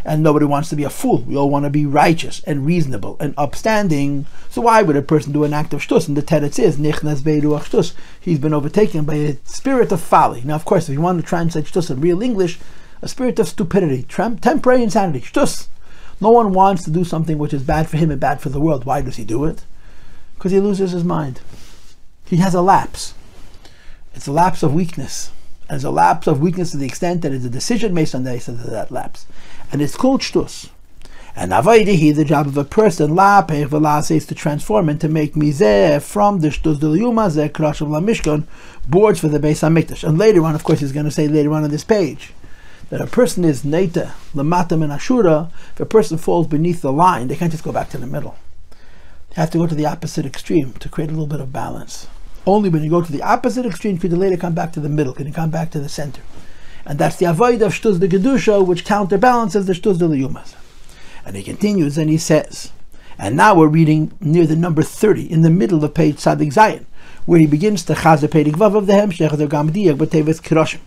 A: And nobody wants to be a fool. We all want to be righteous and reasonable and upstanding. So why would a person do an act of shtus? And the teretz is nichnas beiruach shtus. He's been overtaken by a spirit of folly. Now, of course, if you want to translate shtus in real English, a spirit of stupidity, temporary insanity, shtus. No one wants to do something which is bad for him and bad for the world. Why does he do it? Because he loses his mind. He has a lapse. It's a lapse of weakness. And it's a lapse of weakness to the extent that it's a decision based on that lapse. And it's called shtus. And avodah, the job of a person, la pech v'la is to transform and to make mizeh from the shtus d'liyuma zeh krashav lamishkan, boards for the Beis HaMikdash. And later on, of course, he's going to say later on this page that a person is neita lamatam and ashura. If a person falls beneath the line, they can't just go back to the middle. They have to go to the opposite extreme to create a little bit of balance. Only when you go to the opposite extreme could you later come back to the middle, can you come back to the center. And that's the avoid of shtus d'kedusha, which counterbalances the shtus d'liyuma. And he continues and he says, and now we're reading near the number 30, in the middle of page Tzadik Zayin, where he begins to chazer Perek Vav of the Hemshech of Gamdiyak b'teves Kroshim.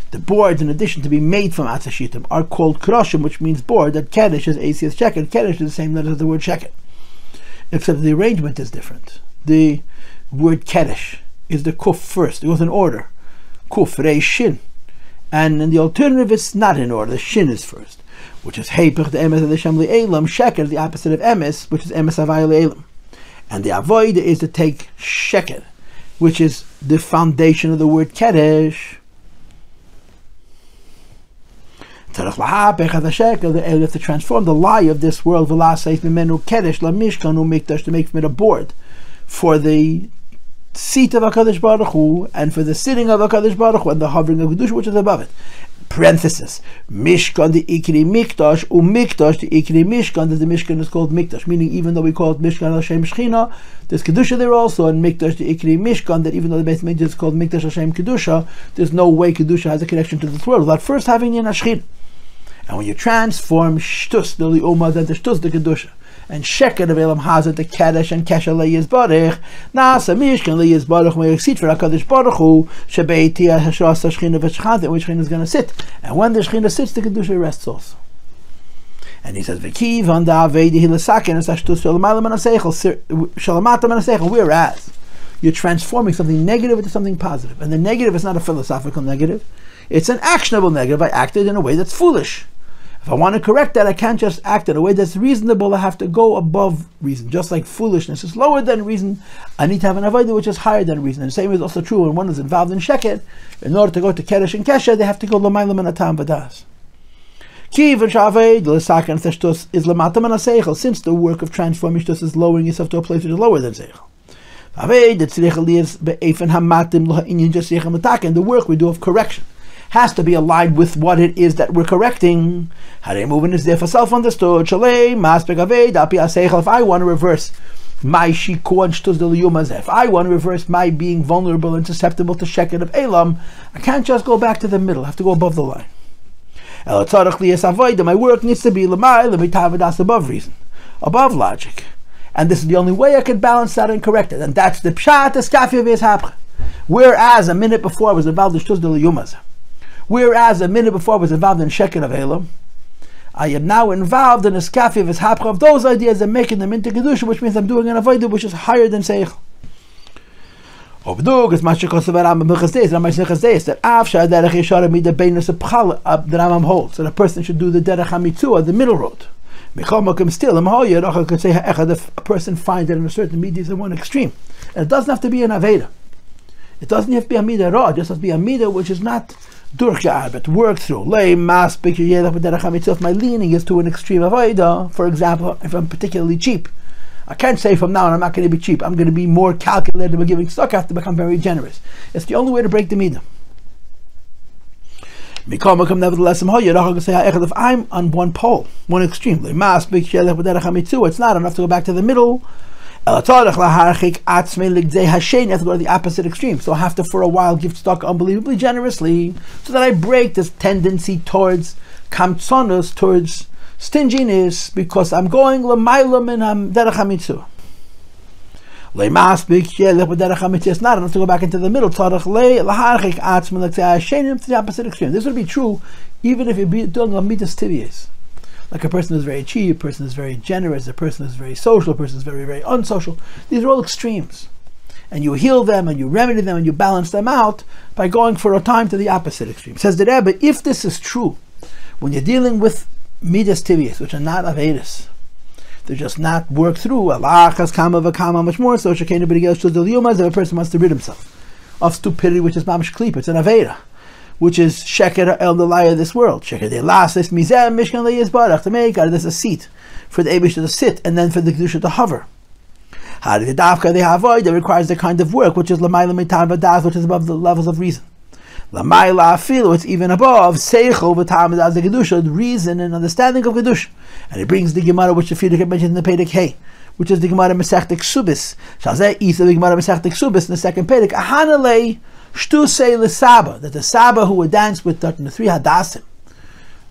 A: The boards, in addition to be made from atzashitim, are called Kroshim, which means board. That Kedesh is ACS Sheket. Kedesh is the same letter as the word Sheket, except the arrangement is different. The word Kedesh is the Kuf first. It goes in order. Kuf, Rei, Shin. And in the alternative, it's not in order. The Shin is first, which is Heipach, the Emes of the Shem Li'elam. Sheket is the opposite of Emes, which is Emes Havai Li'elam. And the Avoid is to take Sheket, which is the foundation of the word Kedesh. You have to transform the lie of this world to make from it a board for the seat of HaKadosh Baruch Hu and for the sitting of HaKadosh Baruch Hu and the hovering of Kedusha which is above it. Parenthesis. Mishkan the Ikri Mikdash Mikdash the Ikri Mishkan, that the Mishkan is called Mikdash, meaning even though we call it Mishkan Hashem Shechina, there's Kedusha there also, and Mikdash the Ikri Mishkan, that even though the Beis HaMikdash is called Mikdash Hashem Kedusha, there's no way Kedusha has a connection to this world without first having the Shechina. And when you transform shtus d'liyuma into shtus d'kedusha, and sheket of elam hazet the kadesh and kesha le'yizbarich, nasa mishkan le'yizbarich where you sit for HaKadosh Baruch Hu shebeitiyah hashras hashchina v'shchad, where Shechina is going to sit. And when the Shechina sits, the kedusha rests also. And he says, "V'kiv on da avedi hilasakin es shtus shalamatam anaseichel." Whereas you're transforming something negative into something positive, and the negative is not a philosophical negative; it's an actionable negative. I acted in a way that's foolish. If I want to correct that, I can't just act in a way that's reasonable. I have to go above reason. Just like foolishness is lower than reason, I need to have an avodah which is higher than reason. And the same is also true when one is involved in sheket. In order to go to kedesh and kesha, they have to go l'maylam and atam v'das. Since the work of transforming shtus is lowering yourself to a place which is lower than seichel. And the work we do of correction has to be aligned with what it is that we're correcting. Movement is there for self-understood. If I want to reverse my shikua and shtus d'liyuma, if I want to reverse my being vulnerable and susceptible to sheket of elam, I can't just go back to the middle. I have to go above the line. My work needs to be above reason, above logic. And this is the only way I can balance that and correct it. And that's the pshat, etkfיא ואתהפכא. Whereas a minute before I was involved in shtus d'liyuma, whereas a minute before I was involved in sheket of elam, I am now involved in etkfיא ואתהפכא of those ideas and making them into kedusha, which means I'm doing an avodah which is higher than seichel. Obdug is mashikos of Army of Hashem, that after derech yeshara mida beinus apchal the Rambam holds that a person should do the derech hamitzua, the middle road. Still, if a person finds that in a certain midah is in one extreme, and it doesn't have to be an aveda. It doesn't have to be a midah raw. It just has to be a midah which is not durchge'ar, but worked through. If my leaning is to an extreme aveda, for example, if I'm particularly cheap, I can't say from now on I'm not going to be cheap. I'm going to be more calculated by giving stock. I have to become very generous. It's the only way to break the midah. Nevertheless, if I'm on one pole, one extreme, it's not enough to go back to the middle. You have to go to the opposite extreme. So I have to, for a while, give stock unbelievably generously, so that I break this tendency towards kamtzonos, towards stinginess, because I'm going l'maylam and I'm derech hamitzua. It's not enough to go back into the middle. To the opposite extreme. This would be true even if you're doing a midas tibias. Like a person is very cheap, a person is very generous, a person is very social, a person is very, very unsocial. These are all extremes. And you heal them and you remedy them and you balance them out by going for a time to the opposite extreme. Says the Rebbe, if this is true, when you're dealing with midas tibias, which are not avedas, they're just not worked through. Allah has kama v'kama, much more so. Shekei nobody else should do the yumas. If a person wants to rid himself of stupidity, which is mamish klipa, it's an aveda, which is sheker el the lie of this world. Sheker de las this mizem mishkan le'yizbarach, to make out of this a seat for the Eibush to sit, and then for the Kedusha to hover. Ve'atahfekã, they avoid, that requires the kind of work which is l'mayla mitan v'das, which is above the levels of reason. L'mayla afilu, it's even above seichel v'tam v'das, the Kedusha, reason and understanding of Kedusha. And it brings the Gemara which the Frierdiker mentioned in the Perek Hey, which is the Gemara Masechta Ksubis. Shazeh isa the Gemara Masechta Ksubis in the second Perek. Ahanalei shtusei l'saba, that the Saba who would dance with the 3 Hadassim,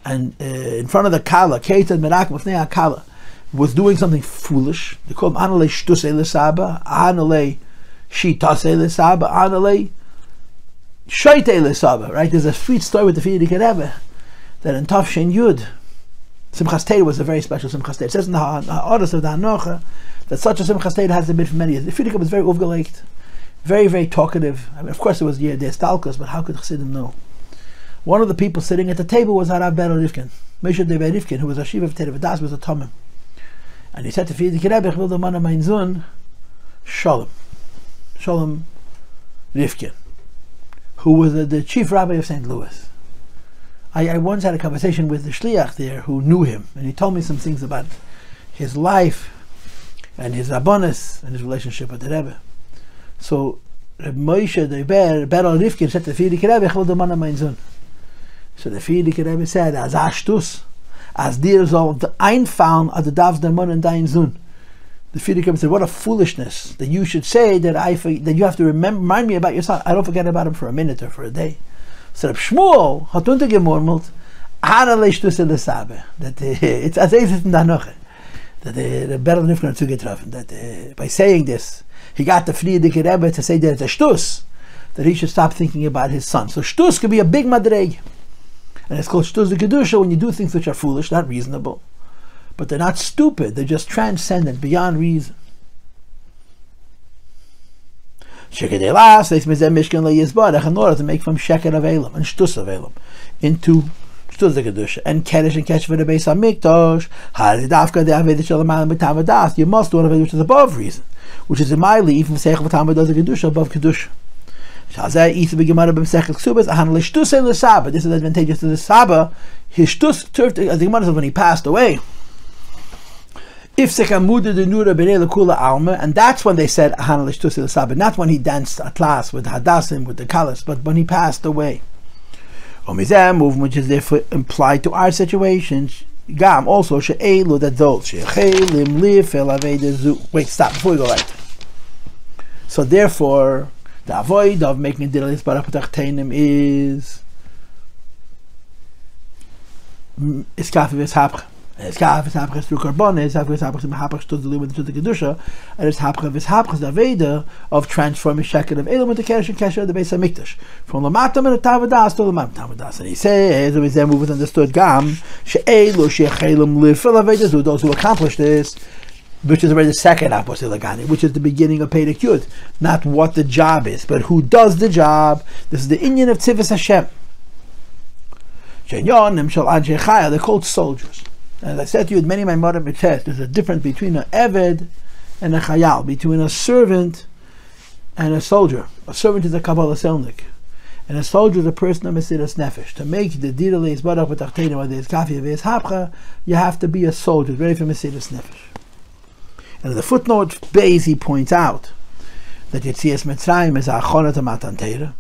A: and in front of the Kala, Keita Merakim Fnei HaKala, was doing something foolish. They call him Ahanalei shtusei l'saba, Ahanalei shitasei l'saba, Ahanalei shaitei l'saba. Right? There's a sweet story with the Frierdiker Rebbe that in Tov Shen Yud, Simchas Torah was a very special Simchas Torah. It says in the orders of the Hanocha that such a Simchas Torah hasn't been for many years. The Frierdiker was very overgelegt, very, very talkative. I mean, of course, it was the Stalkos, but how could Chassidim know? One of the people sitting at the table was Harav Ber Rivkin, Moshe Deber Rivkin, who was a Shiva of Torah V'das, was a Tomim. And he said to Frierdiker Rebbe, "Ich will the man of mein Zun, Shalom Rivkin, who was the chief rabbi of St. Louis." I once had a conversation with the shliach there who knew him, and he told me some things about his life and his abonis and his relationship with the Rebbe. So Moshe Deber Rivkin said to the Frierdiker Rebbe, "Ich will the man of mein Zun." So the Frierdiker Rebbe said, "As ashtus, as dir soll einfallen, as the davs der Mann and dein Zun." The Frierdiker Rebbe said, "What a foolishness that you should say that that you have to remind me about your son. I don't forget about him for a minute or for a day." So Reb Shmuel hat untergemurmelt, Ahanalei shtusei l'saba, that it's as if it's in the Hanocha, that the Ber Rivkin hat zugetroffen, that by saying this, he got the Frierdiker Rebbe to say that it's a shtus, that he should stop thinking about his son. So shtus could be a big madreg, and it's called shtus the Kedusha when you do things which are foolish, not reasonable, but they're not stupid, they're just transcendent, beyond reason. In order to make from sheker of Elam and shtus of Elam into shtus the Kedusha and kedesh and kesh for the Beis HaMikdash, you must do an which is above reason, which is in my leaf from seichel v'tam does the Kedusha above Kedusha. This is advantageous to the Saba. His shtus turfed as the Gemara says when he passed away. And that's when they said Ahanalei shtusei l'saba, not when he danced at last with Hadassim, with the Kalas, but when he passed away. Movement which is therefore implied to our situations. Gam also she'elu, that those she'chelim live el aveda zu. Wait, stop before we go right. So therefore, the avoid of making a diddle isbarach b'tachtenim is etkfיא ואתהפכא. Etkfיא is through Korbanos, etkfיא is dlعומת to the Kedusha, and etkfיא is the Aveda of transforming sheker of Elam into kedesh and kesher of the Beis HaMikdash. From Lamata and Tavadas to Lamata Tavadas. And he says, and then we understood Gam, she'elu she'chelim live for Aveda, those who accomplish this, which is already the second Basi Legani, which is the beginning of Perek Yud. Not what the job is, but who does the job. This is the inyan of Tzivos Hashem. They're called soldiers. As I said to you, in many of my modern tests, there's a difference between an Eved and a Chayal, between a servant and a soldier. A servant is a Kabbalah Selnik, and a soldier is a person of Mesiras Nefesh. To make the Didale Isbarach B'tachtenim or the Etkfיא Ve'atahfekã, you have to be a soldier, ready for Mesiras Nefesh. And in the footnote base, he points out that Yetzias Mitzrayim is a Achonat of Matan Torah,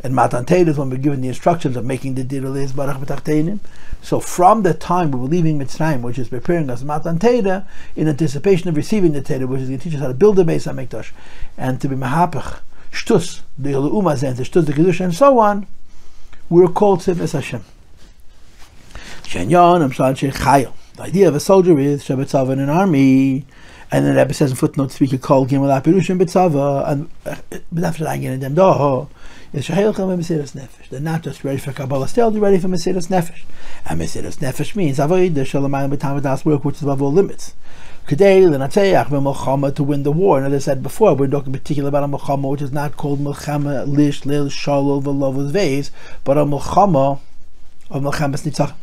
A: and Matan Torah is when we're given the instructions of making the Didale Isbarach B'tachtenim. So from the time we were leaving Mitzrayim, which is preparing us Matan Torah, in anticipation of receiving the Torah, which is going to teach us how to build the Beis HaMikdash, and to be Mahapach, Shtus, the dlعומת, the Shtus, the Kedusha, and so on, we're called Tzivos Hashem. The idea of a soldier is Shabbatzava in an army, and then the Rebbe says in footnote 3, call Gimel HaPirushim B'tzava, and after that, again in them doho. They're not just ready for Kabbalah still, they're ready for Mesiras Nefesh. And Mesiras Nefesh means avodah shalamayim b'tam work which is above all limits. Kedei l'natzeach b'milchama, to win the war. And as I said before, we're talking particularly about a milchama which is not called milchama lish lil shalol v'lovos veis, but a milchama of mlchamas nitzacha.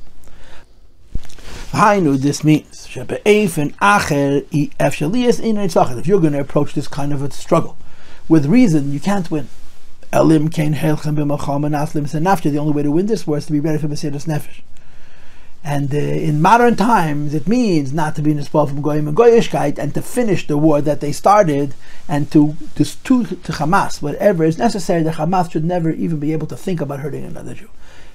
A: Hainu, this means if you're going to approach this kind of a struggle with reason, you can't win. The only way to win this war is to be ready for Mesiras Nefesh. And in modern times, it means not to be nispal from goyim and goyishkeit, and to finish the war that they started, and to Hamas, whatever is necessary. The Hamas should never even be able to think about hurting another Jew.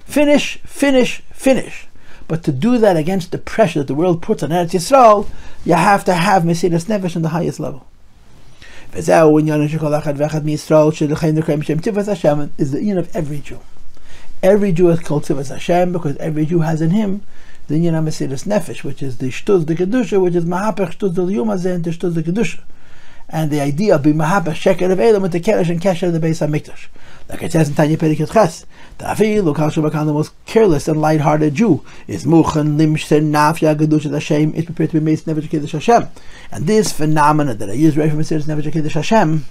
A: Finish, finish, finish. But to do that against the pressure that the world puts on Eretz Yisrael, you have to have Mesiras Nefesh on the highest level. Is the union of every Jew. Every Jew is called Tzivos Hashem because every Jew has in him the union of Mesiras Nefesh, which is the Shtos Dekadusha, which is Mahapech Shtos Dla'umat and Shtos Dekadusha. And the idea of being Mahapech Sheker of Elam with the Keresh and Kesher of the Beis HaMikdash. Like it says in Tanya Perek Yotches, the most careless and light-hearted Jew is Muchen Limshter Nafya Gedusha Hashem, is prepared to be Mesiras Nefesh Kedesh Hashem. And this phenomena that I use right from Mesiras Nefesh Kedesh Hashem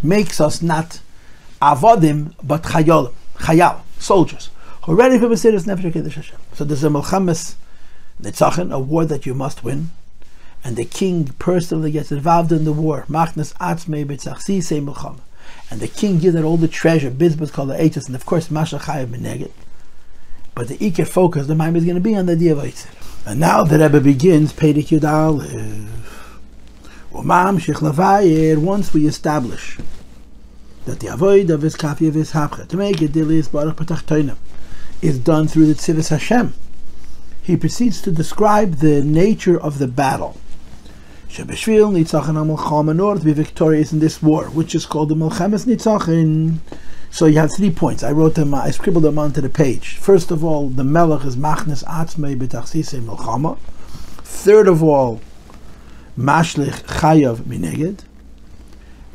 A: makes us not avodim but chayolim. Chayal, soldiers, who are ready for Mesiras Nefesh Kedesh Hashem. So there's a mlchמת Ntzachon, a war that you must win, and the king personally gets involved in the war. Machnas atzmei b'tzachsi say mlchama, and the king gives it all the treasure, bizbuz kol ha'eitzes, and of course masha chayav b'neged. But the ikar focus, the Mamer is going to be on the idea of eitzes. And now the Rebbe begins Perek Yudal. Once we establish that the avoid of etkfיא ואתהפכא, to make it dilis barach patachtonim, is done through the tzivos Hashem, he proceeds to describe the nature of the battle. Shebeshvil nitzachon ha-milchama, in order to be victorious in this war, which is called the Ma'amar Nitzachon. So you have 3 points. I wrote them. I scribbled them onto the page. First of all, the melech is machnes atzmei b'tachsi say milchama. Third of all, mashlich chayav mineged.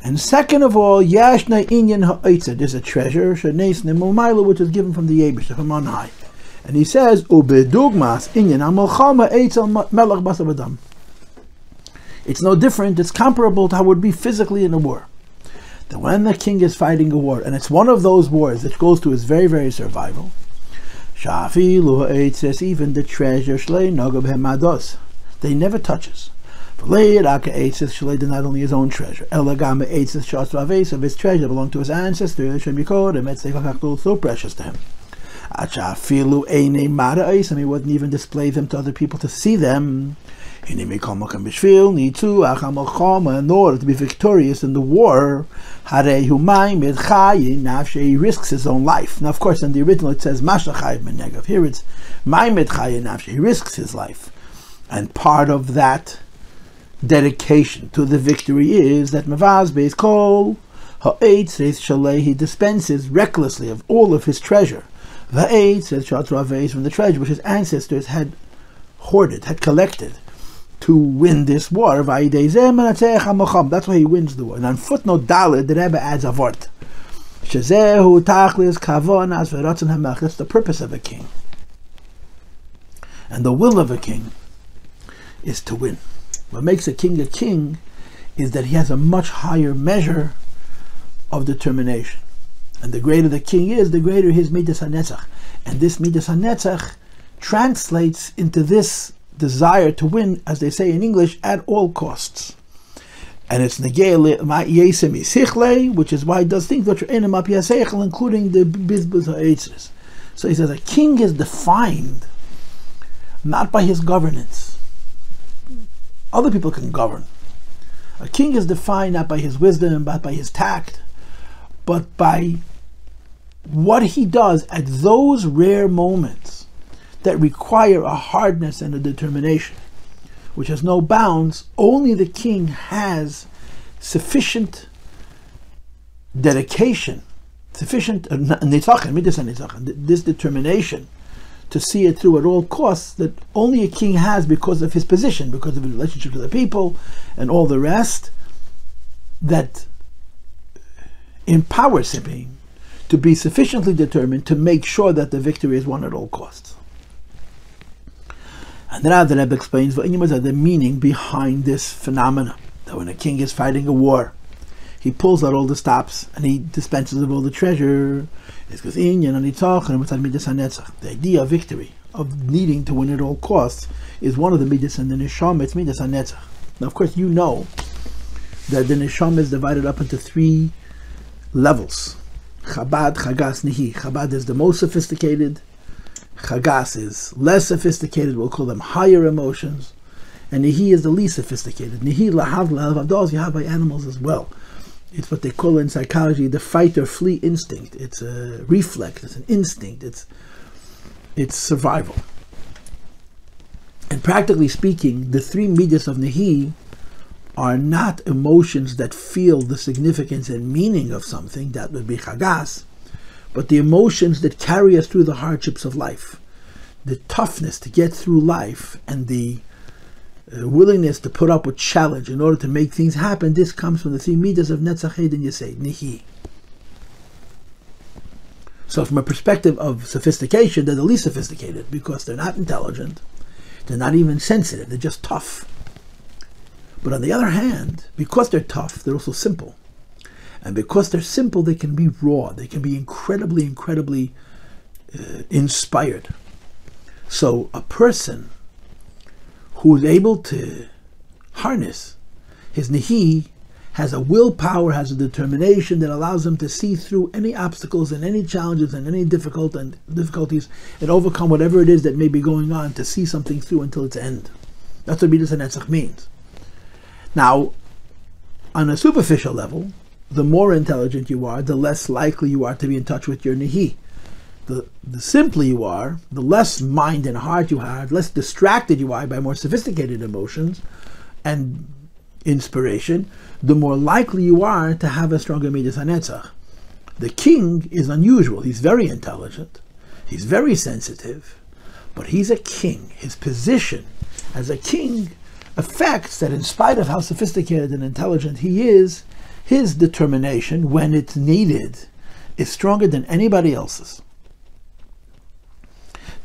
A: And second of all, yashna inyan ha'oitzer, there's a treasure, sheneisne mulmayla, which is given from the Yebish, from on high. And he says, ubedugmas inyan ha-milchama eitzel melech basav adam. It's no different, it's comparable to how it would be physically in a war. That when the king is fighting a war, and it's one of those wars that goes to his very, very survival, shafilu ha'eitzes, even the treasure, shlei nogab hemados, they never touches. Not only his own treasure, of his treasure belonged to his ancestors, so precious to him. And he wouldn't even display them to other people to see them. In order to be victorious in the war, he risks his own life. Now, of course, in the original it says here it's he risks his life. And part of that dedication to the victory is that Mavaz is called he dispenses recklessly of all of his treasure. From the treasure which his ancestors had hoarded, had collected to win this war. That's why he wins the war. And on footnote Daled, the Rebbe adds a word. That's the purpose of a king. And the will of a king is to win. What makes a king is that he has a much higher measure of determination. And the greater the king is, the greater his midas hanetzach. And this midas hanetzach translates into this desire to win, as they say in English, at all costs. And it's negei yesem isichle, which is why he does things which are in him up yaseichel, including the bizbuz ha'eitzes. So he says a king is defined not by his governance. Other people can govern. A king is defined not by his wisdom, but by his tact, but by what he does at those rare moments that require a hardness and a determination, which has no bounds. Only the king has sufficient dedication, sufficient this determination to see it through at all costs, that only a king has because of his position, because of his relationship to the people, and all the rest, that empowers him to be sufficiently determined to make sure that the victory is won at all costs. And then the Rebbe explains what the meaning behind this phenomena, that when a king is fighting a war, he pulls out all the stops and he dispenses of all the treasure. It's because the idea of victory, of needing to win at all costs, is one of the midas and the neshama. It's midas hanetzach. Now, of course, you know that the neshama is divided up into 3 levels. Chabad, Chagas, Nihi. Chabad is the most sophisticated, Chagas is less sophisticated, we'll call them higher emotions, and Nihi is the least sophisticated. Nihi lahav lahav you have by animals as well. It's what they call in psychology the fight or flee instinct. It's a reflex, it's an instinct, it's survival. And practically speaking, the three midas of Nihi are not emotions that feel the significance and meaning of something, that would be Chagas, but the emotions that carry us through the hardships of life. The toughness to get through life and the willingness to put up with challenge in order to make things happen, this comes from the three midas of Netzach, and Yesed, Nihi. So from a perspective of sophistication, they're the least sophisticated because they're not intelligent, they're not even sensitive, they're just tough. But on the other hand, because they're tough, they're also simple. And because they're simple, they can be raw. They can be incredibly inspired. So a person who is able to harness his Nihi has a willpower, has a determination that allows him to see through any obstacles and any challenges and any difficulties and overcome whatever it is that may be going on, to see something through until its end. That's what Midas HaNetzach means. Now, on a superficial level, the more intelligent you are, the less likely you are to be in touch with your Nihi. The simpler you are, the less mind and heart you have, less distracted you are by more sophisticated emotions and inspiration, the more likely you are to have a stronger Midas HaNetzach. The king is unusual. He's very intelligent. He's very sensitive. But he's a king. His position as a king affects that in spite of how sophisticated and intelligent he is, his determination, when it's needed, is stronger than anybody else's.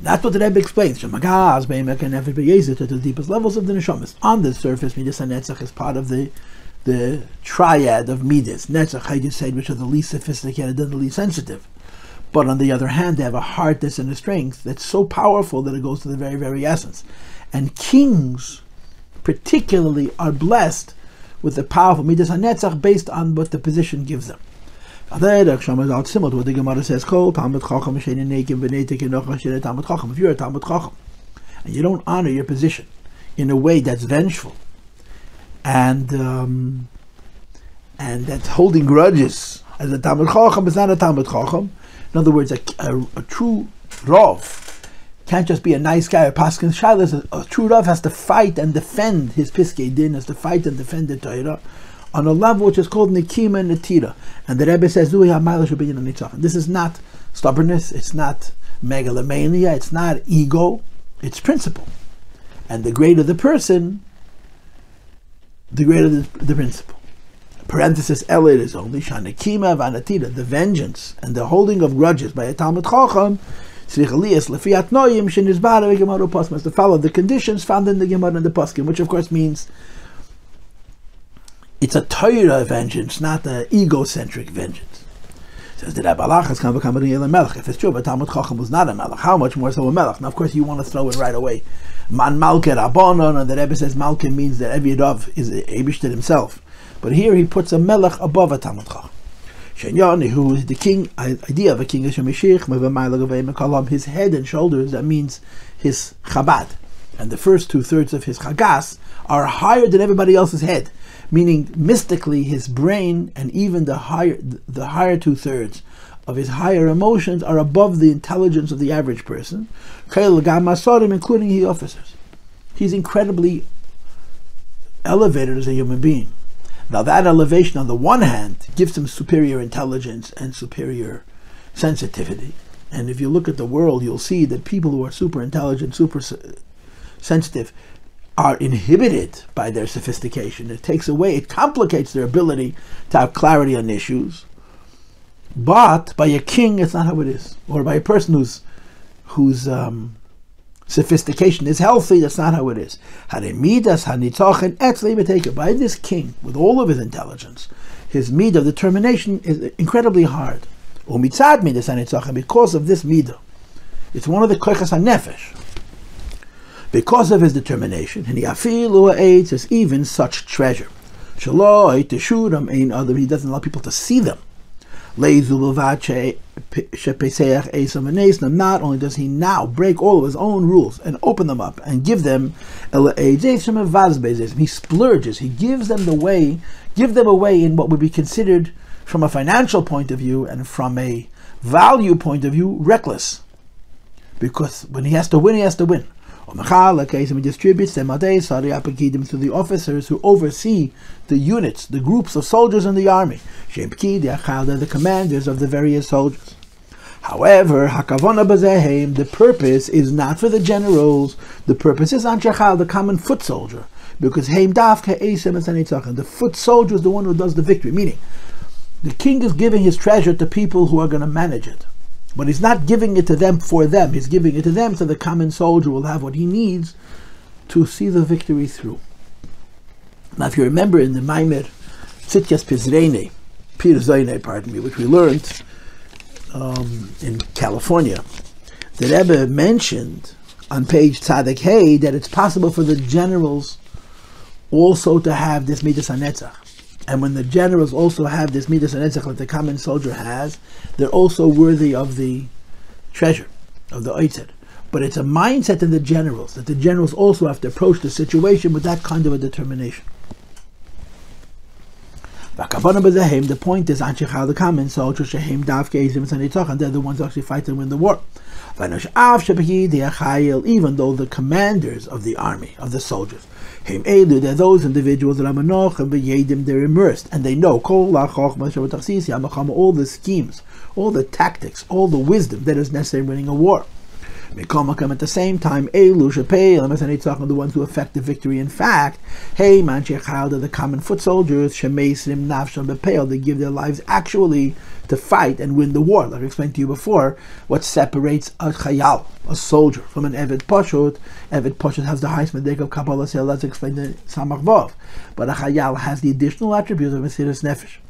A: That's what the Rebbe explains. To the deepest levels of the neshamas. On the surface, Midas HaNetzach is part of the triad of Midas. Netzach, Yesed, which are the least sophisticated and the least sensitive. But on the other hand, they have a hardness and a strength that's so powerful that it goes to the very, very essence. And kings, particularly, are blessed with the powerful Midas HaNetzach based on what the position gives them. Similar to what the Gemara says, if you're a Talmud Chacham and you don't honor your position in a way that's vengeful and that's holding grudges, as a Talmud Chacham is not a Talmud Chacham. In other words, a true Rav can't just be a nice guy or Paskin Shilas. A true Rav has to fight and defend his Piskei Din, has to fight and defend the Torah on a level which is called Nikima and Netira. And the Rebbe says, this is not stubbornness, it's not megalomania, it's not ego, it's principle. And the greater the person, the greater the principle. Parenthesis, Elid is only Shanekima Vanatira, the vengeance and the holding of grudges by a Talmud Chacham, must to follow the conditions found in the Gemara and the Poskim, which of course means it's a Torah vengeance, not an egocentric vengeance. Says the Rebbe, if it's true, but Talmud Chacham was not a melech, how much more so a melech? Now, of course, you want to throw it right away. Man Malke Rabbanon, and the Rebbe says Malke means that every Rav is Eibishter himself. But here he puts a melech above a Talmud Chacham. Shenyani, who is the king, idea of a king is his head and shoulders, that means his chabad. And the first 2/3 of his chagas are higher than everybody else's head. Meaning, mystically, his brain and even the higher 2/3 of his higher emotions are above the intelligence of the average person, including his officers. He's incredibly elevated as a human being. Now, that elevation, on the one hand, gives him superior intelligence and superior sensitivity. And if you look at the world, you'll see that people who are super intelligent, super sensitive, are inhibited by their sophistication. It takes away, it complicates their ability to have clarity on issues. But by a king, it's not how it is. Or by a person whose sophistication is healthy, that's not how it is. By this king, with all of his intelligence, his midah of determination is incredibly hard. Because of this midah, it's one of the kochas hanefesh. Because of his determination, and he is even such treasure. He doesn't allow people to see them. Not only does he now break all of his own rules and open them up and give them, he splurges, he gives them away in what would be considered, from a financial point of view and from a value point of view, reckless. Because when he has to win, he has to win. He distributes them to the officers who oversee the units, the groups of soldiers in the army. The commanders of the various soldiers. However, the purpose is not for the generals. The purpose is the common foot soldier. Because the foot soldier is the one who does the victory. Meaning, the king is giving his treasure to people who are going to manage it. But he's not giving it to them for them. He's giving it to them so the common soldier will have what he needs to see the victory through. Now, if you remember in the Mamer, which we learned in California, the Rebbe mentioned on page Tzaddik Hey that it's possible for the generals also to have this Midas HaNetzach. And when the generals also have this Midas HaNetzach that the common soldier has, they're also worthy of the treasure, of the oitzed. But it's a mindset in the generals, that the generals also have to approach the situation with that kind of a determination. The point is, the common soldier, they're the ones who actually fight and win the war. Even though the commanders of the army, of the soldiers, they're those individuals that they're immersed and they know all the schemes, all the tactics, all the wisdom that is necessary in winning a war. At the same time, the ones who affect the victory. In fact, the common foot soldiers, they give their lives actually to fight and win the war. Like I explained to you before, what separates a chayal, a soldier, from an Eved Pashut. Eved Pashut has the highest medek of Kabbalah, so let's explain the Samach Vav. But a chayal has the additional attributes of Mesiras Nefesh.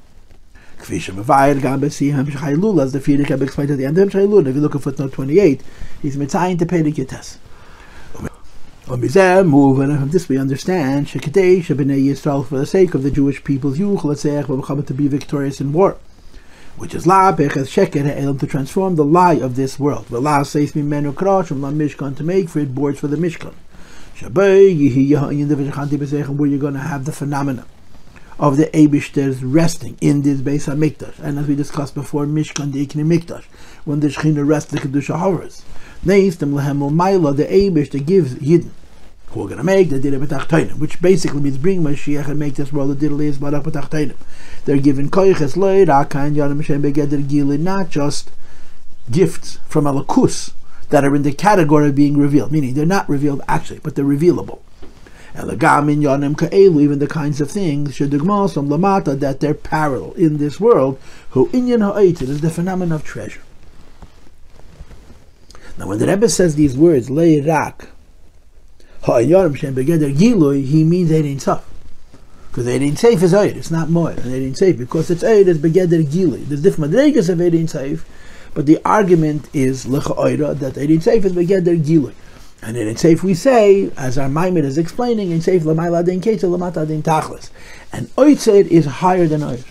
A: As the Frierdiker Rebbe explained at the end of Shailul, if you look at footnote 28, he's mitzayin to Perek Yites. And from this we understand, for the sake of the Jewish people's to be victorious in war, which is to transform the lie of this world, to make for it boards for the Mishkan, where you're going to have the phenomena of the Eibishter's resting in this Beis HaMikdash. And as we discussed before, Mishkan Deikni Mikdash, when the Shechina rests, the Kedusha hovers. Neistem lehem u'mayla, the Eibishter gives Yidden, who are going to make the Dira B'Tachteinim, which basically means bring Mashiach and make this world the Dira Leis Barach B'Tachteinim. They're given Koiches Loi, Raka and Yonam Hashem Begeder Gili, not just gifts from Alakus that are in the category of being revealed, meaning they're not revealed actually, but they're revealable. Even the kinds of things that they're parallel in this world, who inyan ha'oitzed is the phenomenon of treasure. Now when the Rebbe says these words, le'rak ha'inyanim shem begeder gilui, he means Eidin Saf. Because Eidin Seif is Eid, it's not more. And Eidin Seif, because it's Eid, it's begeder gilui. There's different madregas of Eidin Seif, but the argument is l'cha'oira that Eidin Seif is begeder gilui. And in Seif we say, as our Mamer is explaining, in Seif l'mayla din keitza l'mata din tachlis. And oitzed is higher than oitzed.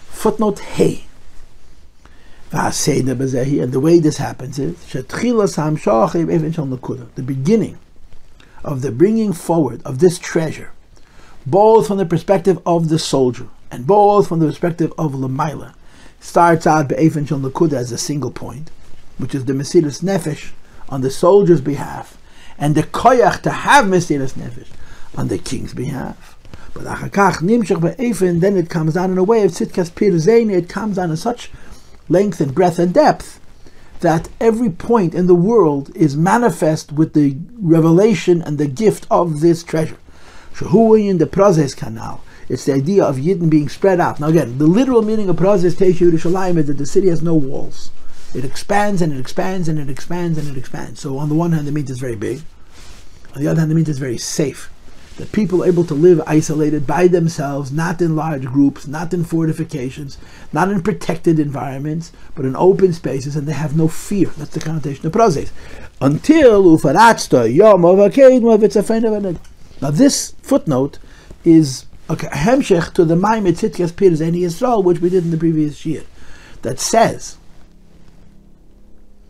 A: Footnote Hey. And the way this happens is, the beginning of the bringing forward of this treasure, both from the perspective of the soldier, and both from the perspective of l'mayla, starts out be'efen shel nekuda as a single point, which is the Mesiras Nefesh on the soldier's behalf, and the koyach to have Mesiras Nefesh on the king's behalf. But then it comes down in a way of tzitkas pirzein, it comes down in such length and breadth and depth that every point in the world is manifest with the revelation and the gift of this treasure. In the Prozes canal, it's the idea of Yidden being spread out. Now again, the literal meaning of Prozes Teishu Yerushalayim is that the city has no walls. It expands and it expands and it expands and it expands. So on the one hand, it means it's very big. On the other hand, it means it's very safe. That people are able to live isolated by themselves, not in large groups, not in fortifications, not in protected environments, but in open spaces, and they have no fear. That's the connotation of Prozes. Until Ufaratzta Yom Avaked. Now this footnote is a hemshech to the Maimit Tzitkas Pirzeni Yisrael, which we did in the previous year. that says,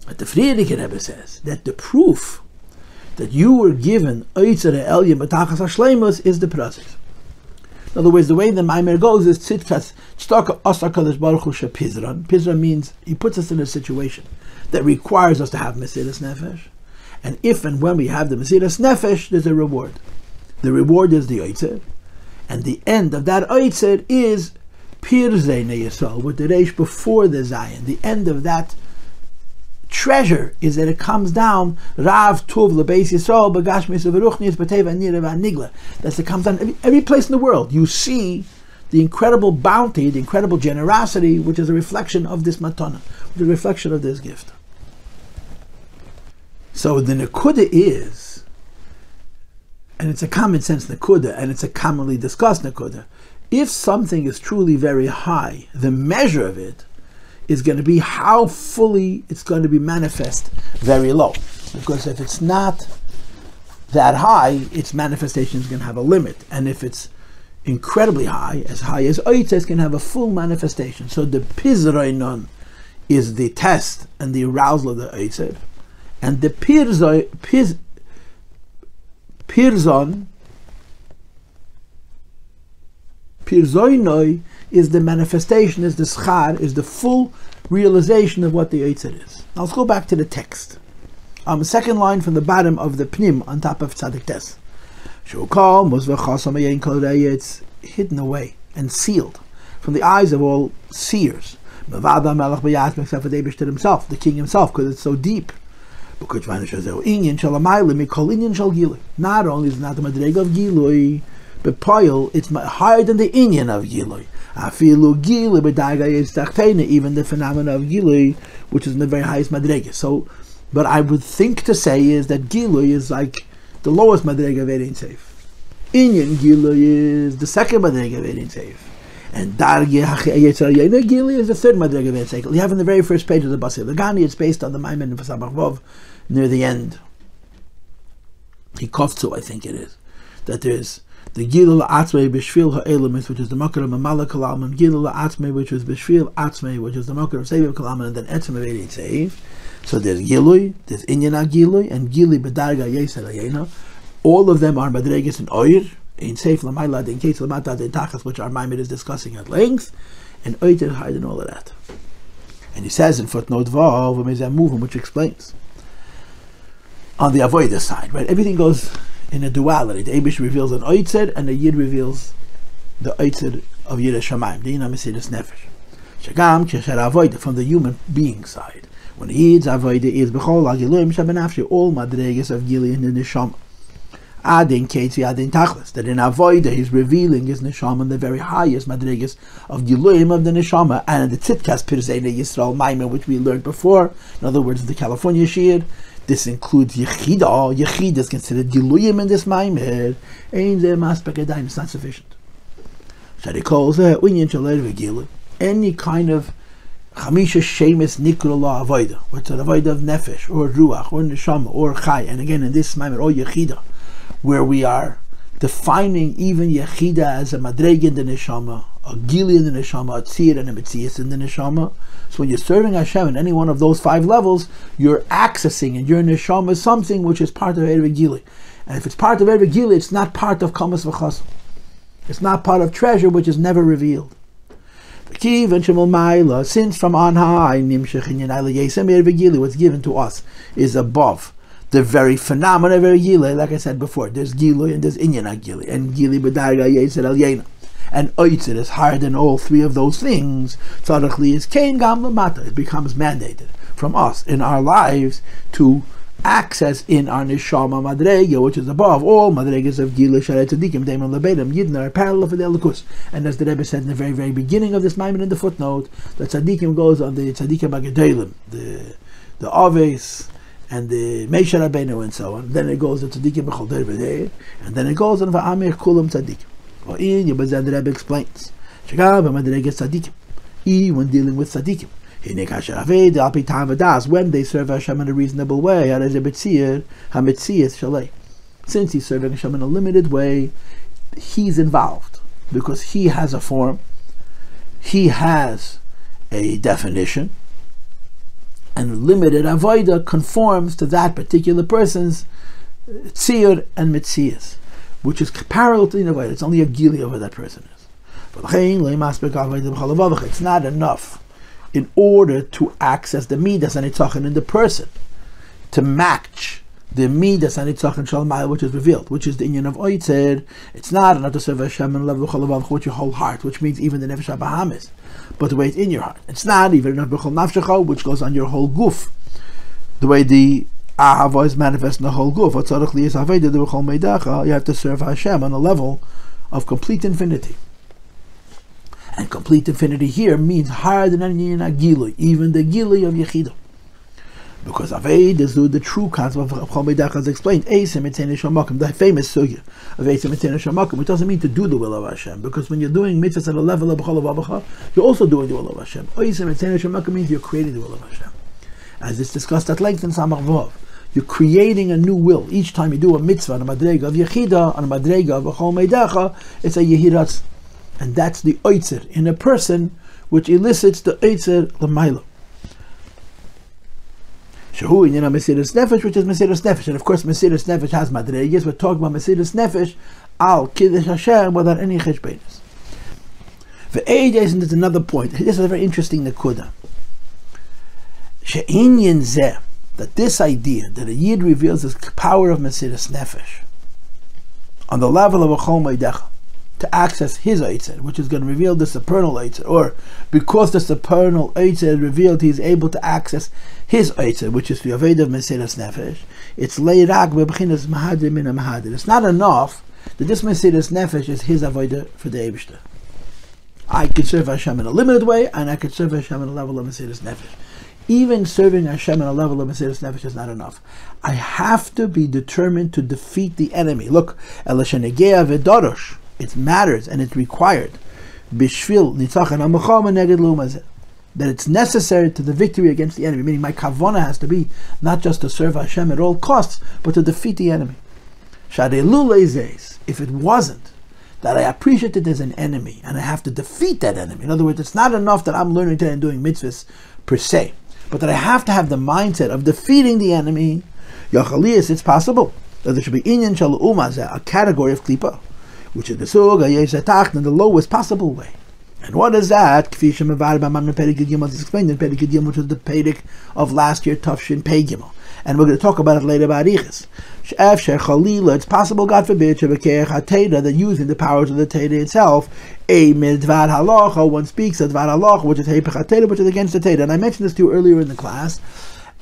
A: that the Friedrich Rebbe says, that the proof that you were given Oitzere Elyon B'tachas HaShleimus is the process. In other words, the way the Mamer goes is Tzidkas Tzedakah Asar Kadosh Baruch Hu Shepizran. Pizran means he puts us in a situation that requires us to have Mesiras Nefesh. And if and when we have the Mesiras Nefesh, there's a reward. The reward is the Oitzer. And the end of that Oitzer is Pirzei Yisrael, with the Reish before the Zayin. The end of that treasure is that it comes down Rav Tov LeBeis Yisrael Bagashmis Uveruchnis B'Teva Nira V'Nigla. That's it comes down every place in the world. You see the incredible bounty, the incredible generosity, which is a reflection of this matana, the reflection of this gift. So the nekuda is, and it's a common sense nekuda, and it's a commonly discussed nekuda. If something is truly very high, the measure of it is going to be how fully it's going to be manifest very low. Because if it's not that high, its manifestation is going to have a limit. And if it's incredibly high as Oitzes, can have a full manifestation. So the Pizroinon is the test and the arousal of the Oitzes. And the Pirzoinoi is the manifestation, is the schar, is the full realization of what the Oitzer is. Now let's go back to the text. Second line from the bottom of the Pnim on top of Tzadik Tes. It's hidden away and sealed from the eyes of all seers. Except for himself, the king himself, because it's so deep. Not only is it not the madrega of Gilui, but Paltiel, it's higher than the inyan of Gilui. Even the phenomenon of Gilui, which is in the very highest madrega. So, but I would think to say is that Gilui is like the lowest madrega of Ein Seif. Inyan Gilui is the second madrega of Ein Seif. And Darge Gilui is the third madrega of Ein Seif. You have in the very first page of the Basi Legani, it's based on the Mamer of Samachvov near the end. Hikoftu, I think it is. That there's the Gilul Atzmei B'Shvil Ha'elamis, which is the Makar of Mamala Kalam, and Gilul Atzmei, which is B'Shvil Atzmei, which is the Makar of Seviv Kalam, and then Etzem of Ein Seif. So there's Gilui, there's Inyana Gilui, and Gili B'Darga Yeser Ayena. All of them are Madregas and Oir, Ein Seif L'Mayla, in case L'Mata De'Tachas, which our Mamer is discussing at length, and Oir is higher than all of that. And he says in footnote Vav, which explains on the avodah side, right? Everything goes in a duality. The Eibush reveals an Oitzer, and the Yid reveals the Oitzer of Yid Shamayim, the Yina Mesiras Nefesh. Shagam Kesher Avodah, from the human being side. When the Yid's Avodah is B'chol HaGiluim Shabenafshi, all Madregas of Gili in the Neshama. Adin Ketzi Adin Tachlis, that in Avodah he's revealing his Neshama, the very highest Madregas of Giluim of the Neshama, and the Tzidkas Pirzei Yisrael Mamer, which we learned before. In other words, the California Shir. This includes Yechida. Yechida is considered Giluyim in this Mamer. It's not sufficient. Shari calls any kind of Chamisha Shemus Nikra La Avodah, what's an Avodah of Nefesh, or Ruach, or Neshama, or Chai, and again in this Mamer, or Yechida, where we are defining even Yechida as a Madreg in the Neshama, a Gili in the Neshama, a Tzir and a Metzias in the Neshama. So when you're serving Hashem in any one of those 5 levels, you're accessing in your Neshama something which is part of Erev Gili. And if it's part of Erev Gili, it's not part of Kamas V'chas. It's not part of treasure which is never revealed. Since from on high, what's given to us is above the very phenomenon of Erev Gili. Like I said before, there's Gili and there's Inyan Gili, and Gili B'darga Yeser Al Yena. And Oitzer is higher than all 3 of those things. Tzadachli is Kain Gam Lamata. It becomes mandated from us in our lives to access in our Neshama Madrega, which is above all Madregas of Gila Sharei Tzadikim, Daimon Lebedim, Yidna are parallel for the Elikus. And as the Rebbe said in the very, very beginning of this Maimon in the footnote, that Tzadikim goes on the Tzadikim Agadelim, the Aves, and the Meisha Rabbeinu, and so on. Then it goes to Tzadikim B'chol Der B'dei, and then it goes on Va'amir Kulam Tzadikim. The Rebbe explains, when dealing with tzaddikim, when they serve Hashem in a reasonable way, since he's serving Hashem in a limited way, he's involved because he has a form, he has a definition, and limited avoida conforms to that particular person's tziyur and mitzias, which is parallel to the avoida. It's only a gili over that person is. It's not enough in order to access the midas and nitzachin in the person to match the midas and nitzachin shalmai, which is revealed, which is the union of oitzer. It's not enough to serve Hashem and love with your whole heart, which means even the nefesh habahamis, but the way it's in your heart. It's not even enough b'chol nafshecha, which goes on your whole guf, the way the ahava is manifest in the whole guf. You have to serve Hashem on a level of complete infinity. And complete infinity here means higher than any gilui, even the gilui of Yechidah. Because Aved is the true concept of Chol Meidach as explained, the famous sugya of which doesn't mean to do the will of Hashem, because when you're doing mitzvahs at a level of B'chol Avavcha, you're also doing the will of Hashem. Means you're creating the will of Hashem. As it's discussed at length in Samach Vav, you're creating a new will. Each time you do a mitzvah on a madrega of Yechidah, on a madrega of B'chol Meidach, it's a Yehiratz. And that's the oitzer in a person, which elicits the oitzer l'mayla. Shehu inyan Mesiras Nefesh, which is Mesiras Nefesh. And of course, Mesiras Nefesh has madregas. We're talking about Mesiras Nefesh al kiddush Hashem without any cheshbenis. And there's another point. This is a very interesting nekuda. She'inyan zeh, that this idea that a yid reveals his power of Mesiras Nefesh on the level of a chol meidecha, to access his Eitzer, which is going to reveal the supernal Eitzer, or because the supernal Eitzer revealed, he is able to access his Eitzer, which is the Aved of Mesiras Nefesh. It's Leirag Bebchinas Mahadir Min Mahadir. It's not enough that this Mesiras Nefesh is his Avodah for the Eibishter. I could serve Hashem in a limited way, and I could serve Hashem in a level of Mesiras Nefesh. Even serving Hashem in a level of Mesiras Nefesh is not enough. I have to be determined to defeat the enemy. Look, Elashenegea V'Dorosh. It matters and it's required. Bishvil nitzachon ha-milchama neged dla'umat, that it's necessary to the victory against the enemy. Meaning my kavana has to be not just to serve Hashem at all costs, but to defeat the enemy. If it wasn't that I appreciate that there's an enemy and I have to defeat that enemy. In other words, it's not enough that I'm learning today and doing mitzvahs per se, but that I have to have the mindset of defeating the enemy. Yachaliyas, it's possible that there should be inyan shal'umah, a category of klipa, which is the suga yesatach, in the lowest possible way. And what is that? Kfi shemavad b'Mamer Perek Gimel is explained in Perek Gimel, which is the Perek of last year, Tafshin Pei Gimel. And we're going to talk about it later about Arichas. She'efsher chalila, it's possible, God forbid, shebekeach ha-teda, that using the powers of the Teda itself, a midvad halacha, one speaks of dvad halacha, which is heipech ha-teda, which is against the Teda. And I mentioned this to you earlier in the class,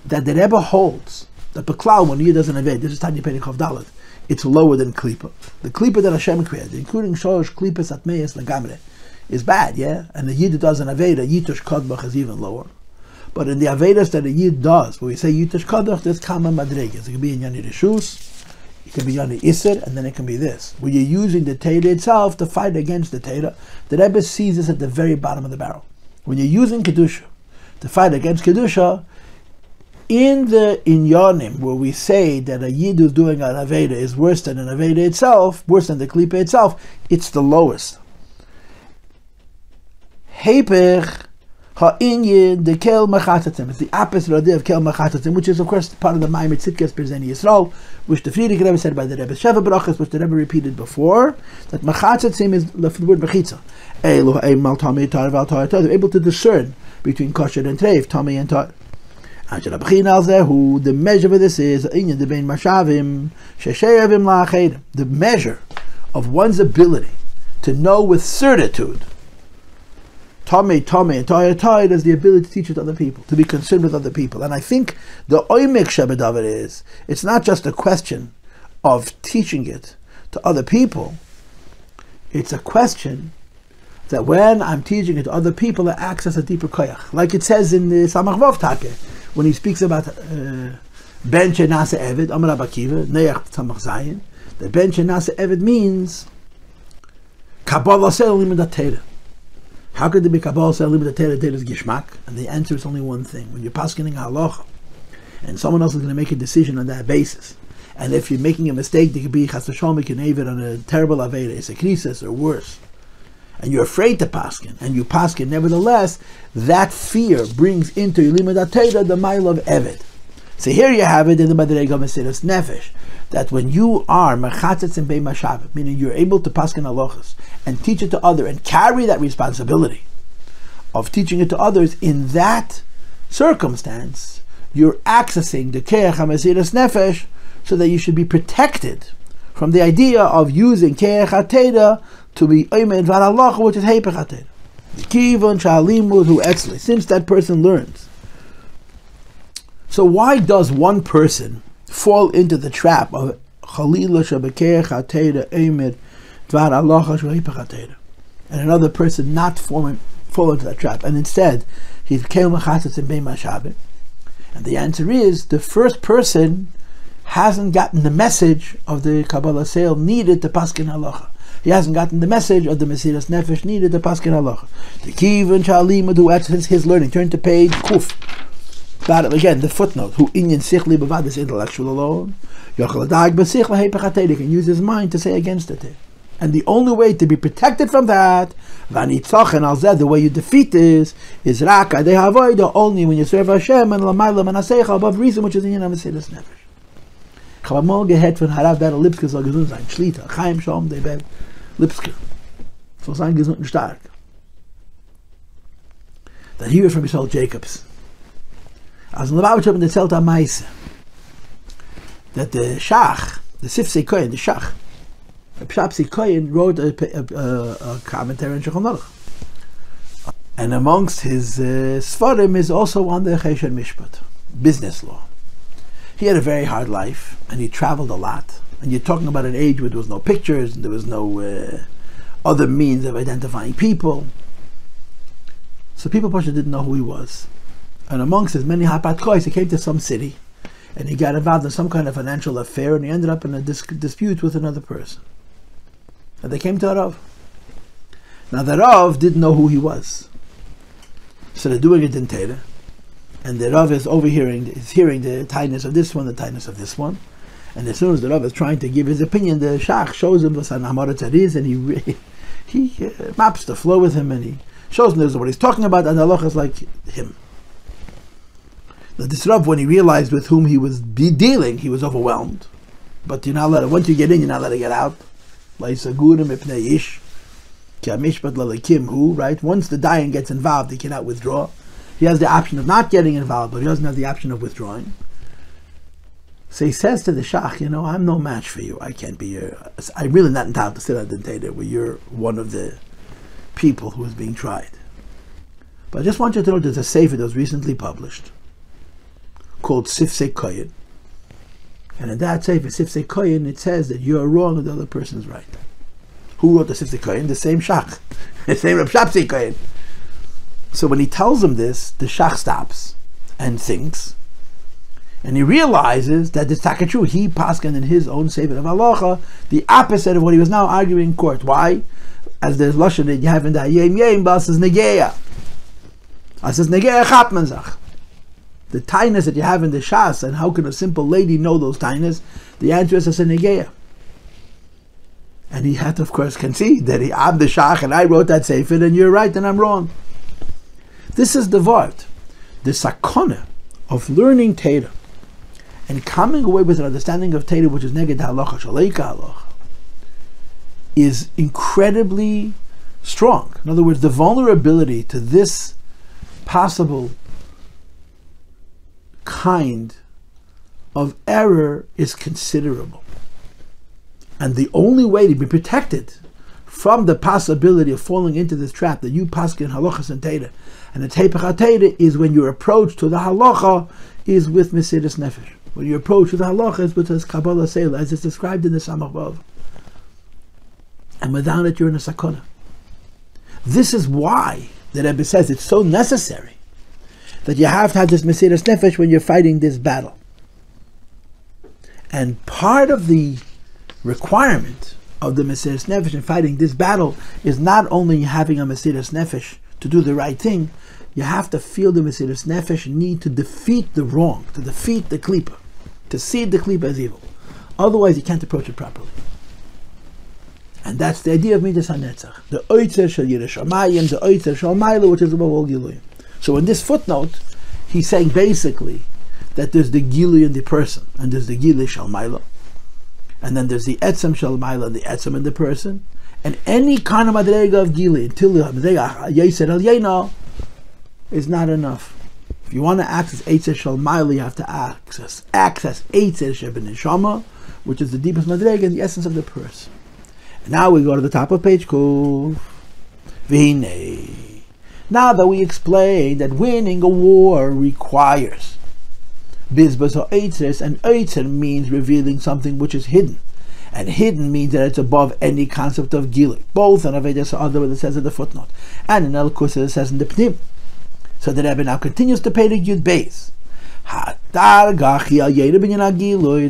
A: that the Rebbe holds that Beklal, when he does an event, this is Tanya Perek Chav Dalet, it's lower than klipa. The klipa that Hashem created, including shorosh klipas atmeis legamre, is bad, yeah? And the yid that does an aveda, yitush kadbach, is even lower. But in the avedas that a yid does, when we say yitush kadbach, there's kama madregas. It can be in yani reshus, it can be yani iser, and then it can be this. When you're using the Teda itself to fight against the Teda, the Rebbe sees this at the very bottom of the barrel. When you're using kedusha to fight against kedusha, in the inyanim, where we say that a yid who's doing an aveda is worse than an aveda itself, worse than the klipa itself, it's the lowest. Heipech ha'inyin de kel machatatim. It's the opposite idea of kel machatatim, which is of course part of the Mamer Tzidkas Perzeni Yisrael, which the Friedrich Rebbe said by the Rebbe Sheva Barachas, which the Rebbe repeated before, that machatatim is the word mechitza. They're able to discern between kosher and treif, tami and tar. Who the measure for this is the measure of one's ability to know with certitude. Tame and Tayatayat is the ability to teach it to other people, to be concerned with other people. And I think the oimek shebedavar is, it's not just a question of teaching it to other people, it's a question that when I'm teaching it to other people, I access a deeper koyach. Like it says in the Samach Vav Take, when he speaks about Ben Shenase Eved, Amar Rabbi Akiva, Neach Tzamach Zayin, the Ben Shenase Eved means Kabbalah Sel Limud HaTeira. How could there be Kabbalah Sel Limud HaTeira? Teira is Gishmak, and the answer is only one thing. When you're paskening halacha, and someone else is going to make a decision on that basis, and if you're making a mistake, there could be Chas V'Shalom, you can have it on a terrible aveda, it's a krisis or worse. and you're afraid to paskin, and you paskin nevertheless, that fear brings into your limud atayda the mile of eved. So here you have it in the Madrega of Mesiras Nefesh, that when you are mechatzitz and beimashav, meaning you're able to paskin halachas and teach it to others and carry that responsibility of teaching it to others, in that circumstance, you're accessing the keach ha-Mesiras Nefesh, so that you should be protected from the idea of using keach ha-teda to be oimed var halacha, which is heipech ha-teda. Kivon sha'alimud hu etzli, since that person learns. So why does one person fall into the trap of chalila shabekeach ha-teda oimed var halacha shu heipech ha-teda, and another person not fall into that trap, and instead he's keil mechatzitz and beimashav? And the answer is, the first person hasn't gotten the message of the Kabbalah sale needed to paskin halacha. He hasn't gotten the message of the Mesiras Nefesh needed to paskin halacha. The kivon sha'alimadu, that's his learning. Turn to page kuf. Again, the footnote. Who inyan sichli bavad is intellectual alone. Yochel adag b'sichla heipech ha-teda, can use his mind to say against it. And the only way to be protected from that, v'nitzochen al zeh, the way you defeat this, is rak adei havoida, only when you serve Hashem and lamayla manasecha, above reason, which is in your Mesiras Nefesh. Chabamol gehet von Harav Ber Lipske soll gesund sein. Schlita, Chaim Shalom, der Ber Lipske. Soll sein gesund und stark. That he was from Yisrael Jacobs. As in Lubavitch in the Zelta Meise, that the Shach, the Sifsei Kohen, the Shach, Pshapsi Kohen wrote a commentary on Shulchan Aruch. And amongst his Sfarim is also on the Chesed Mishpat, business law. He had a very hard life, and he traveled a lot. And you're talking about an age where there was no pictures, and there was no other means of identifying people. So people probably didn't know who he was. And amongst his many hapatkois, he came to some city, and he got involved in some kind of financial affair, and he ended up in a dispute with another person. And they came to a Rav. Now the Rav didn't know who he was. So they're doing it in Torah. And the Rav is hearing the tightness of this one, the tightness of this one. And as soon as the Rav is trying to give his opinion, the Shach shows him what an Hamaratz is, and he maps the flow with him, and he shows him this is what he's talking about, and the halacha is like him. Now this Rav, when he realized with whom he was dealing, he was overwhelmed. But you're not allowed, once you get in, you're not allowed to get out. Right? Once the dayan gets involved, he cannot withdraw. He has the option of not getting involved, but he doesn't have the option of withdrawing. So he says to the Shach, I'm no match for you. I can't be I'm really not entitled to sit at the table where you're one of the people who is being tried. But I just want you to know there's a sefer that was recently published called Sifsei Kohen. And in that sefer, Sifsei Kohen, it says that you're wrong and the other person's right. Who wrote the Sifsei Kohen? The same Shach. The same Reb Shapsei Kohen. So when he tells him this, the Shach stops and thinks, and he realizes that it's taka true. He paskin in his own sefer of halacha the opposite of what he was now arguing in court. Why? As the lashon that you have in the yem bas is negeya. As is negeya chatmanzach. The tightness that you have in the shas, and how can a simple lady know those tightness? The answer is as a negeya. And he had to, of course, concede that I'm the Shach and I wrote that sefer, and you're right and I'm wrong. This is the vart, the sakona of learning Torah and coming away with an understanding of Torah which is neged halacha, shaleika halacha, is incredibly strong. In other words, the vulnerability to this possible kind of error is considerable. And the only way to be protected from the possibility of falling into this trap that you paskin halachas and Torah, and the heipech ha-teda is when your approach to the halacha is with Mesiras Nefesh. When your approach to the halacha is with this Kabbalah Seila, as it's described in the Samach Vav. And without it, you're in a sakona. This is why the Rebbe says it's so necessary that you have to have this Mesiras Nefesh when you're fighting this battle. And part of the requirement of the Mesiras Nefesh in fighting this battle is not only having a Mesiras Nefesh to do the right thing, you have to feel the Mesiras Nefesh need to defeat the wrong, to defeat the klipa, to see the klipa as evil. Otherwise, you can't approach it properly. And that's the idea of Midas HaNetzach. The Oitzer Shel Yiras Shamayim, the Oitzer Shel Maila, which is above all Giluyim. So in this footnote, he's saying basically that there's the Giluy in the person, and there's the Giluy Shel Maila, and then there's the Etzem Shel Maila, and the Etzem in the person, and any kind of Madrega of Giluy, until the Madrega Yeser El Yena, is not enough. If you want to access Eitzer Shel Maila, you have to access Eitzer Shel Neshama, which is the deepest Madrega in the essence of the person. And now we go to the top of page Kuf. V'hinei. Now that we explained that winning a war requires Bizbaz ha'Eitzer, and Eitzer means revealing something which is hidden. And hidden means that it's above any concept of Giluy. Both in Avedas Ha'adar, what it says in the footnote, and in El Kus, it says in the Pnim. So the Rebbe now continues to pay the Yud Beis. The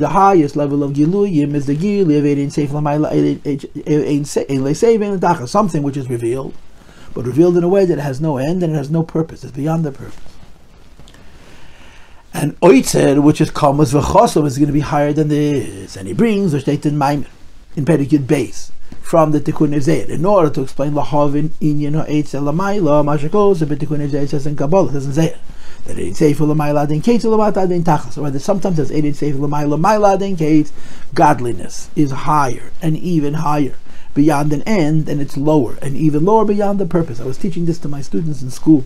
A: highest level of Giluyim is the Giluy of Ein Seif L'mayla Ein Seif, something which is revealed, but revealed in a way that it has no end and it has no purpose. It's beyond the purpose. And Oitzer, which is Kalmas V'chosom, is going to be higher than this. And he brings the Shteit in Mamer, in Perek Yud Beis, from the Tikkun Ezer, in order to explain Lahavin Inyan Ha'Eitzer L'mayla, Mashakos, the Tikkun Ezer says in Kabbalah, it says in Zer, that Ein Seif L'mayla Adin Kates L'mat Adin Tachas. Or sometimes there's Ein Seif L'mayla Mayla Adin Kates. Godliness is higher and even higher beyond an end, and it's lower and even lower beyond the purpose. I was teaching this to my students in school,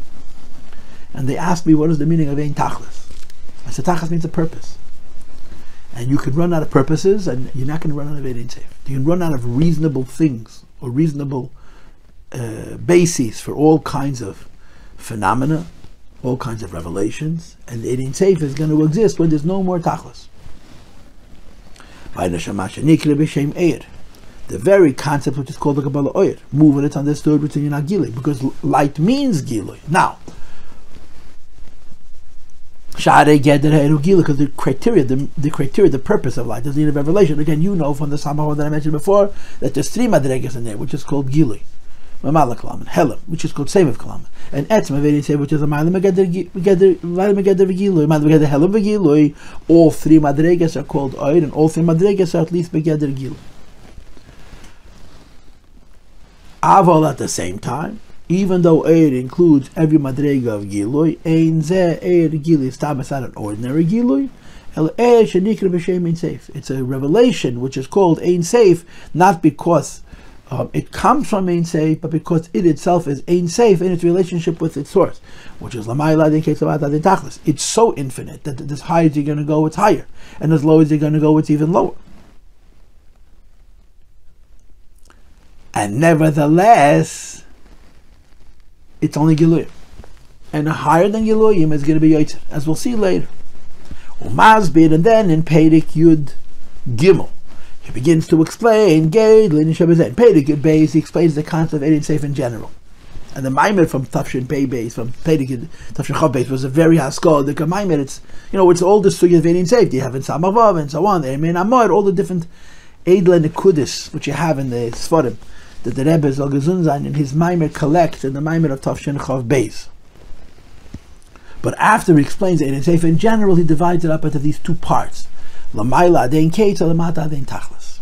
A: and they asked me what is the meaning of Ein Tachlis. I said Tachlis means a purpose, and you can run out of purposes, and you're not going to run out of Ein Seif. You can run out of reasonable things or reasonable bases for all kinds of phenomena, all kinds of revelations, and the Ein Seif is going to exist when there's no more Tachlis. The very concept which is called the Kabbalah Oyer, moving it's understood within Yonah Giluy, because light means Giluy. Now, because the criteria, the purpose of light is the need of revelation. Again, you know from the Samach that I mentioned before that there's three madregas in there, which is called Giluy, Mamala Kalam, Helam, which is called Semev Kalam, and Etzem Avedi, which is a Malam Megader V'Giluy, Malam Megader Helam V'Giluy. All three madregas are called Oyer, and all three madregas are at least Megader Giluy. Aval at the same time, even though Eir includes every madrega of Giluy, Ein Zeh Eir Giluy is not an ordinary Giluy. El Eir Shenikra B'Shem Ein Seif. It's a revelation which is called Ein Seif, not because it comes from Ein Seif, but because it itself is Ein Seif in its relationship with its source, which is L'mayla Adin Kates L'mat Adin Tachlis. It's so infinite that as high as you're going to go, it's higher, and as low as you're going to go, it's even lower. And nevertheless, it's only Giluyim. And higher than Giluyim is going to be Yoitzer, as we'll see later. Umazbid, and then in Perek Yud Gimel, he begins to explain Geidlin Shabbazen. Perek Yud Beis, he explains the concept of Ein Seif in general. And the Mamer from Tafshin Pei Beis, from Perek Yud Tafshin Chav Beis, was a very haskol. The Mamer, it's all the sugya of Ein Seif. You have in Samavav and so on. Amen Amor, all the different Eidla Nekudis which you have in the Sfarim, that the Rebbe Zalgazunzain in his Mamer collects in the Mamer of Tafshin Chav Beis. But after he explains Ein Seif in general, he divides it up into these two parts: L'mayla Adin Kates, L'mata Adin Tachlis.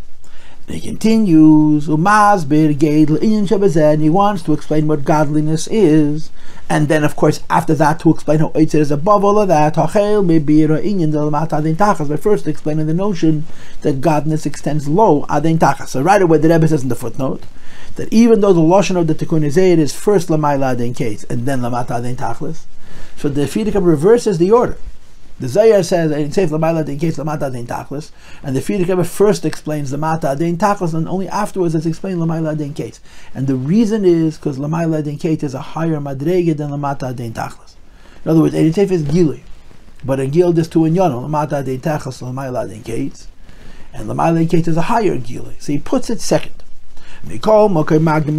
A: And he continues, Umazbir Geidl Inyan Shabbazen. He wants to explain what godliness is, and then, of course, after that, to explain how Eitzer is above all of that. Hachel Mebira Inyan L'mata Adin Tachlis. But first, explaining the notion that godliness extends low Adin Tachlis. So right away, the Rebbe says in the footnote that even though the Lashon of the Tikkun Ezer is first L'mayla Adin Kates and then L'mata Adin Tachlis, so the Perakim reverses the order. The Zayar says Ein Seif L'mayla Adin Kates L'mata Adin Tachlis, and the Perakim first explains L'mata Adin Tachlis, and only afterwards it's explained L'mayla Adin Kates. And the reason is because L'mayla Adin Kates is a higher madrega than L'mata Adin Tachlis. In other words, Ein Seif is Giluy, but in Gil there's two in Yono, L'mata Adin Tachlis, L'mayla Adin Kates, and L'mayla Adin Kates is a higher Giluy. So he puts it second. The Perakim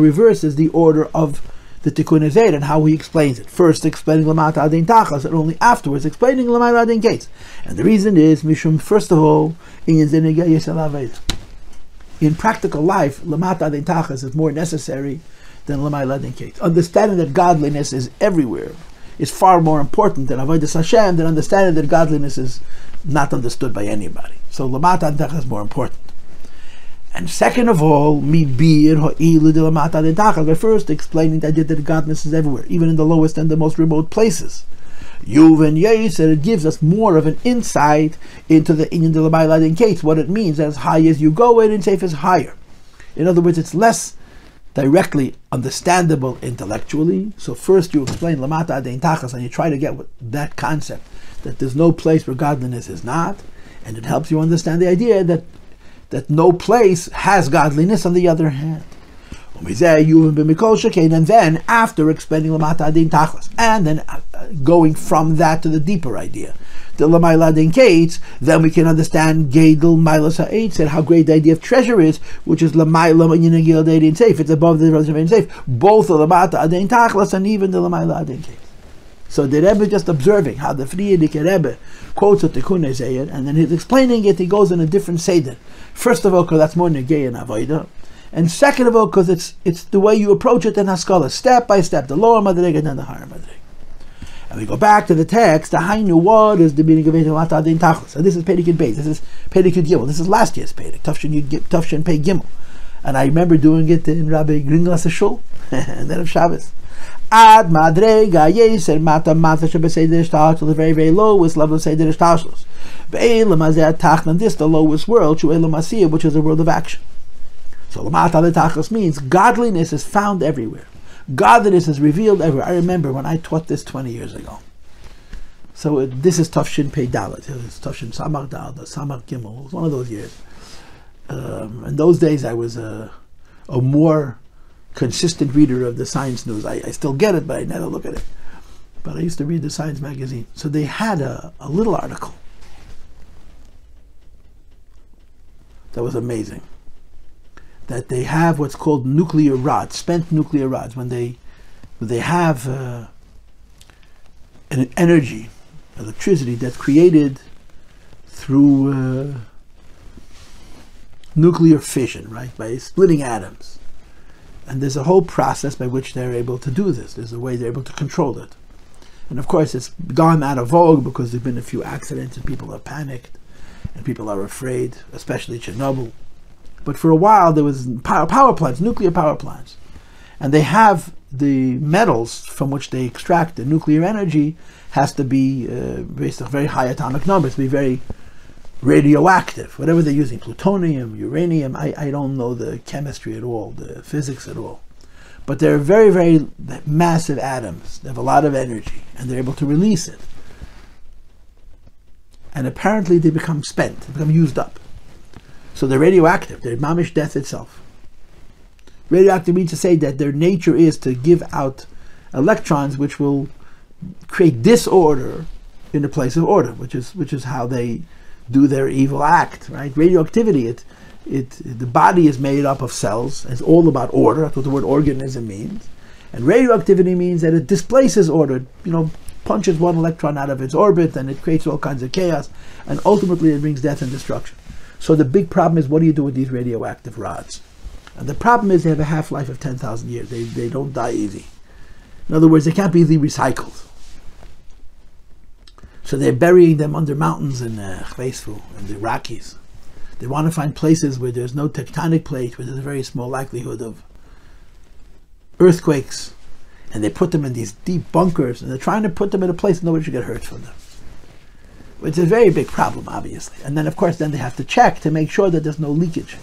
A: reverses the order of the Tikkun Ezer and how he explains it. First explaining L'mata Adin Tachlis, and only afterwards explaining L'mayla Adin Kates. And the reason is, Mishum, first of all, in practical life, L'mata Adin Tachlis is more necessary than L'mayla Adin Kates. Understanding that godliness is everywhere is far more important than Avodas Hashem, than understanding that godliness is not understood by anybody. So L'mata Adin Tachlis is more important. And second of all, by first explaining that godness is everywhere, even in the lowest and the most remote places. It gives us more of an insight into the inyan de l'mayla in case, what it means. As high as you go, in safe is higher. In other words, it's less directly understandable intellectually. So first you explain lamata adein tachas, and you try to get that concept that there's no place where godliness is not, and it helps you understand the idea that no place has godliness on the other hand. And then after explaining lamata adein tachas, and then going from that to the deeper idea, the l'mayla adein kates, then we can understand gedel mailas ha'etz, and how great the idea of treasure is, which is l'mayla ma'inagil adein safe. It's above the relative adein safe, both the lamata adein tachas and even the l'mayla adein kates. So the Rebbe is just observing how the Friedrich Rebbe quotes a Tikkun Seder, and then he's explaining it. He goes in a different Seder. First of all, because that's more negay and avoida, and second of all, because it's the way you approach it in Haskalah, step by step, the lower madrega and then the higher madrega. And we go back to the text. The Hainu, what is the meaning of Lamata Adein Tachlis? And this is Perek Beis. This is Perek Gimel. This is last year's Perek, Tafshin Pei Gimel. And I remember doing it in Rabbi Gringlas Shul, and then of Shabbos. Ad madrega yeser mata mata shebeseder shtachlos, the very very lowest level of seder shtachlos. Be'elam hazeh tachlan, this the lowest world, shu elam asiyah, which is a world of action. So lamata the tachlos means godliness is found everywhere. Godliness is revealed everywhere. I remember when I taught this 20 years ago. So this is Tafshin Pei Dalet. It's Tafshin Samach Dalet, Samach Gimel. It was one of those years. In those days, I was a more consistent reader of the science news. I still get it, but I never look at it. But I used to read the science magazine. So they had a little article that was amazing. That they have what's called nuclear rods, spent nuclear rods. When they have an energy, electricity that's created through nuclear fission, right, by splitting atoms. And there's a whole process by which they're able to do this. There's a way they're able to control it. And of course, it's gone out of vogue because there've been a few accidents and people are panicked and people are afraid, especially Chernobyl. But for a while, there was power plants, nuclear power plants. And they have the metals from which they extract the nuclear energy has to be based on very high atomic numbers, be very radioactive, whatever they're using, plutonium, uranium. I don't know the chemistry at all, the physics at all. But they're very, very massive atoms. They have a lot of energy, and they're able to release it. And apparently they become spent, they become used up. So they're radioactive, they're mamish death itself. Radioactive means to say that their nature is to give out electrons which will create disorder in the place of order, which is how they do their evil act, right? Radioactivity, the body is made up of cells. It's all about order. That's what the word organism means. And radioactivity means that it displaces order. Punches one electron out of its orbit, and it creates all kinds of chaos, and ultimately it brings death and destruction. So the big problem is, what do you do with these radioactive rods? And the problem is they have a half-life of 10,000 years. They don't die easy. In other words, they can't be easily recycled. So they're burying them under mountains in Etzkfיא, in the Rockies. They want to find places where there's no tectonic plate, where there's a very small likelihood of earthquakes. And they put them in these deep bunkers, and they're trying to put them in a place nobody should get hurt from them. It's a very big problem, obviously. And then, of course, they have to check to make sure that there's no leakage.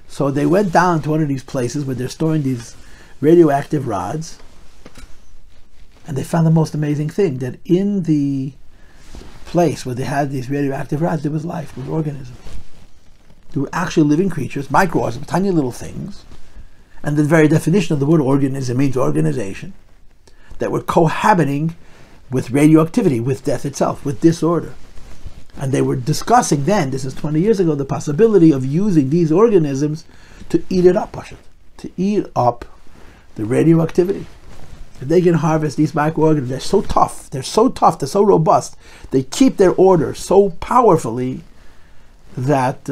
A: So they went down to one of these places where they're storing these radioactive rods, and they found the most amazing thing, that in the place where they had these radioactive rods, there was life, there was organisms. There were actually living creatures, microorganisms, tiny little things. And the very definition of the word organism means organization, that were cohabiting with radioactivity, with death itself, with disorder. And they were discussing then, this is 20 years ago, the possibility of using these organisms to eat it up, to eat up the radioactivity. If they can harvest these microorganisms, they're so tough, they're so robust, they keep their order so powerfully that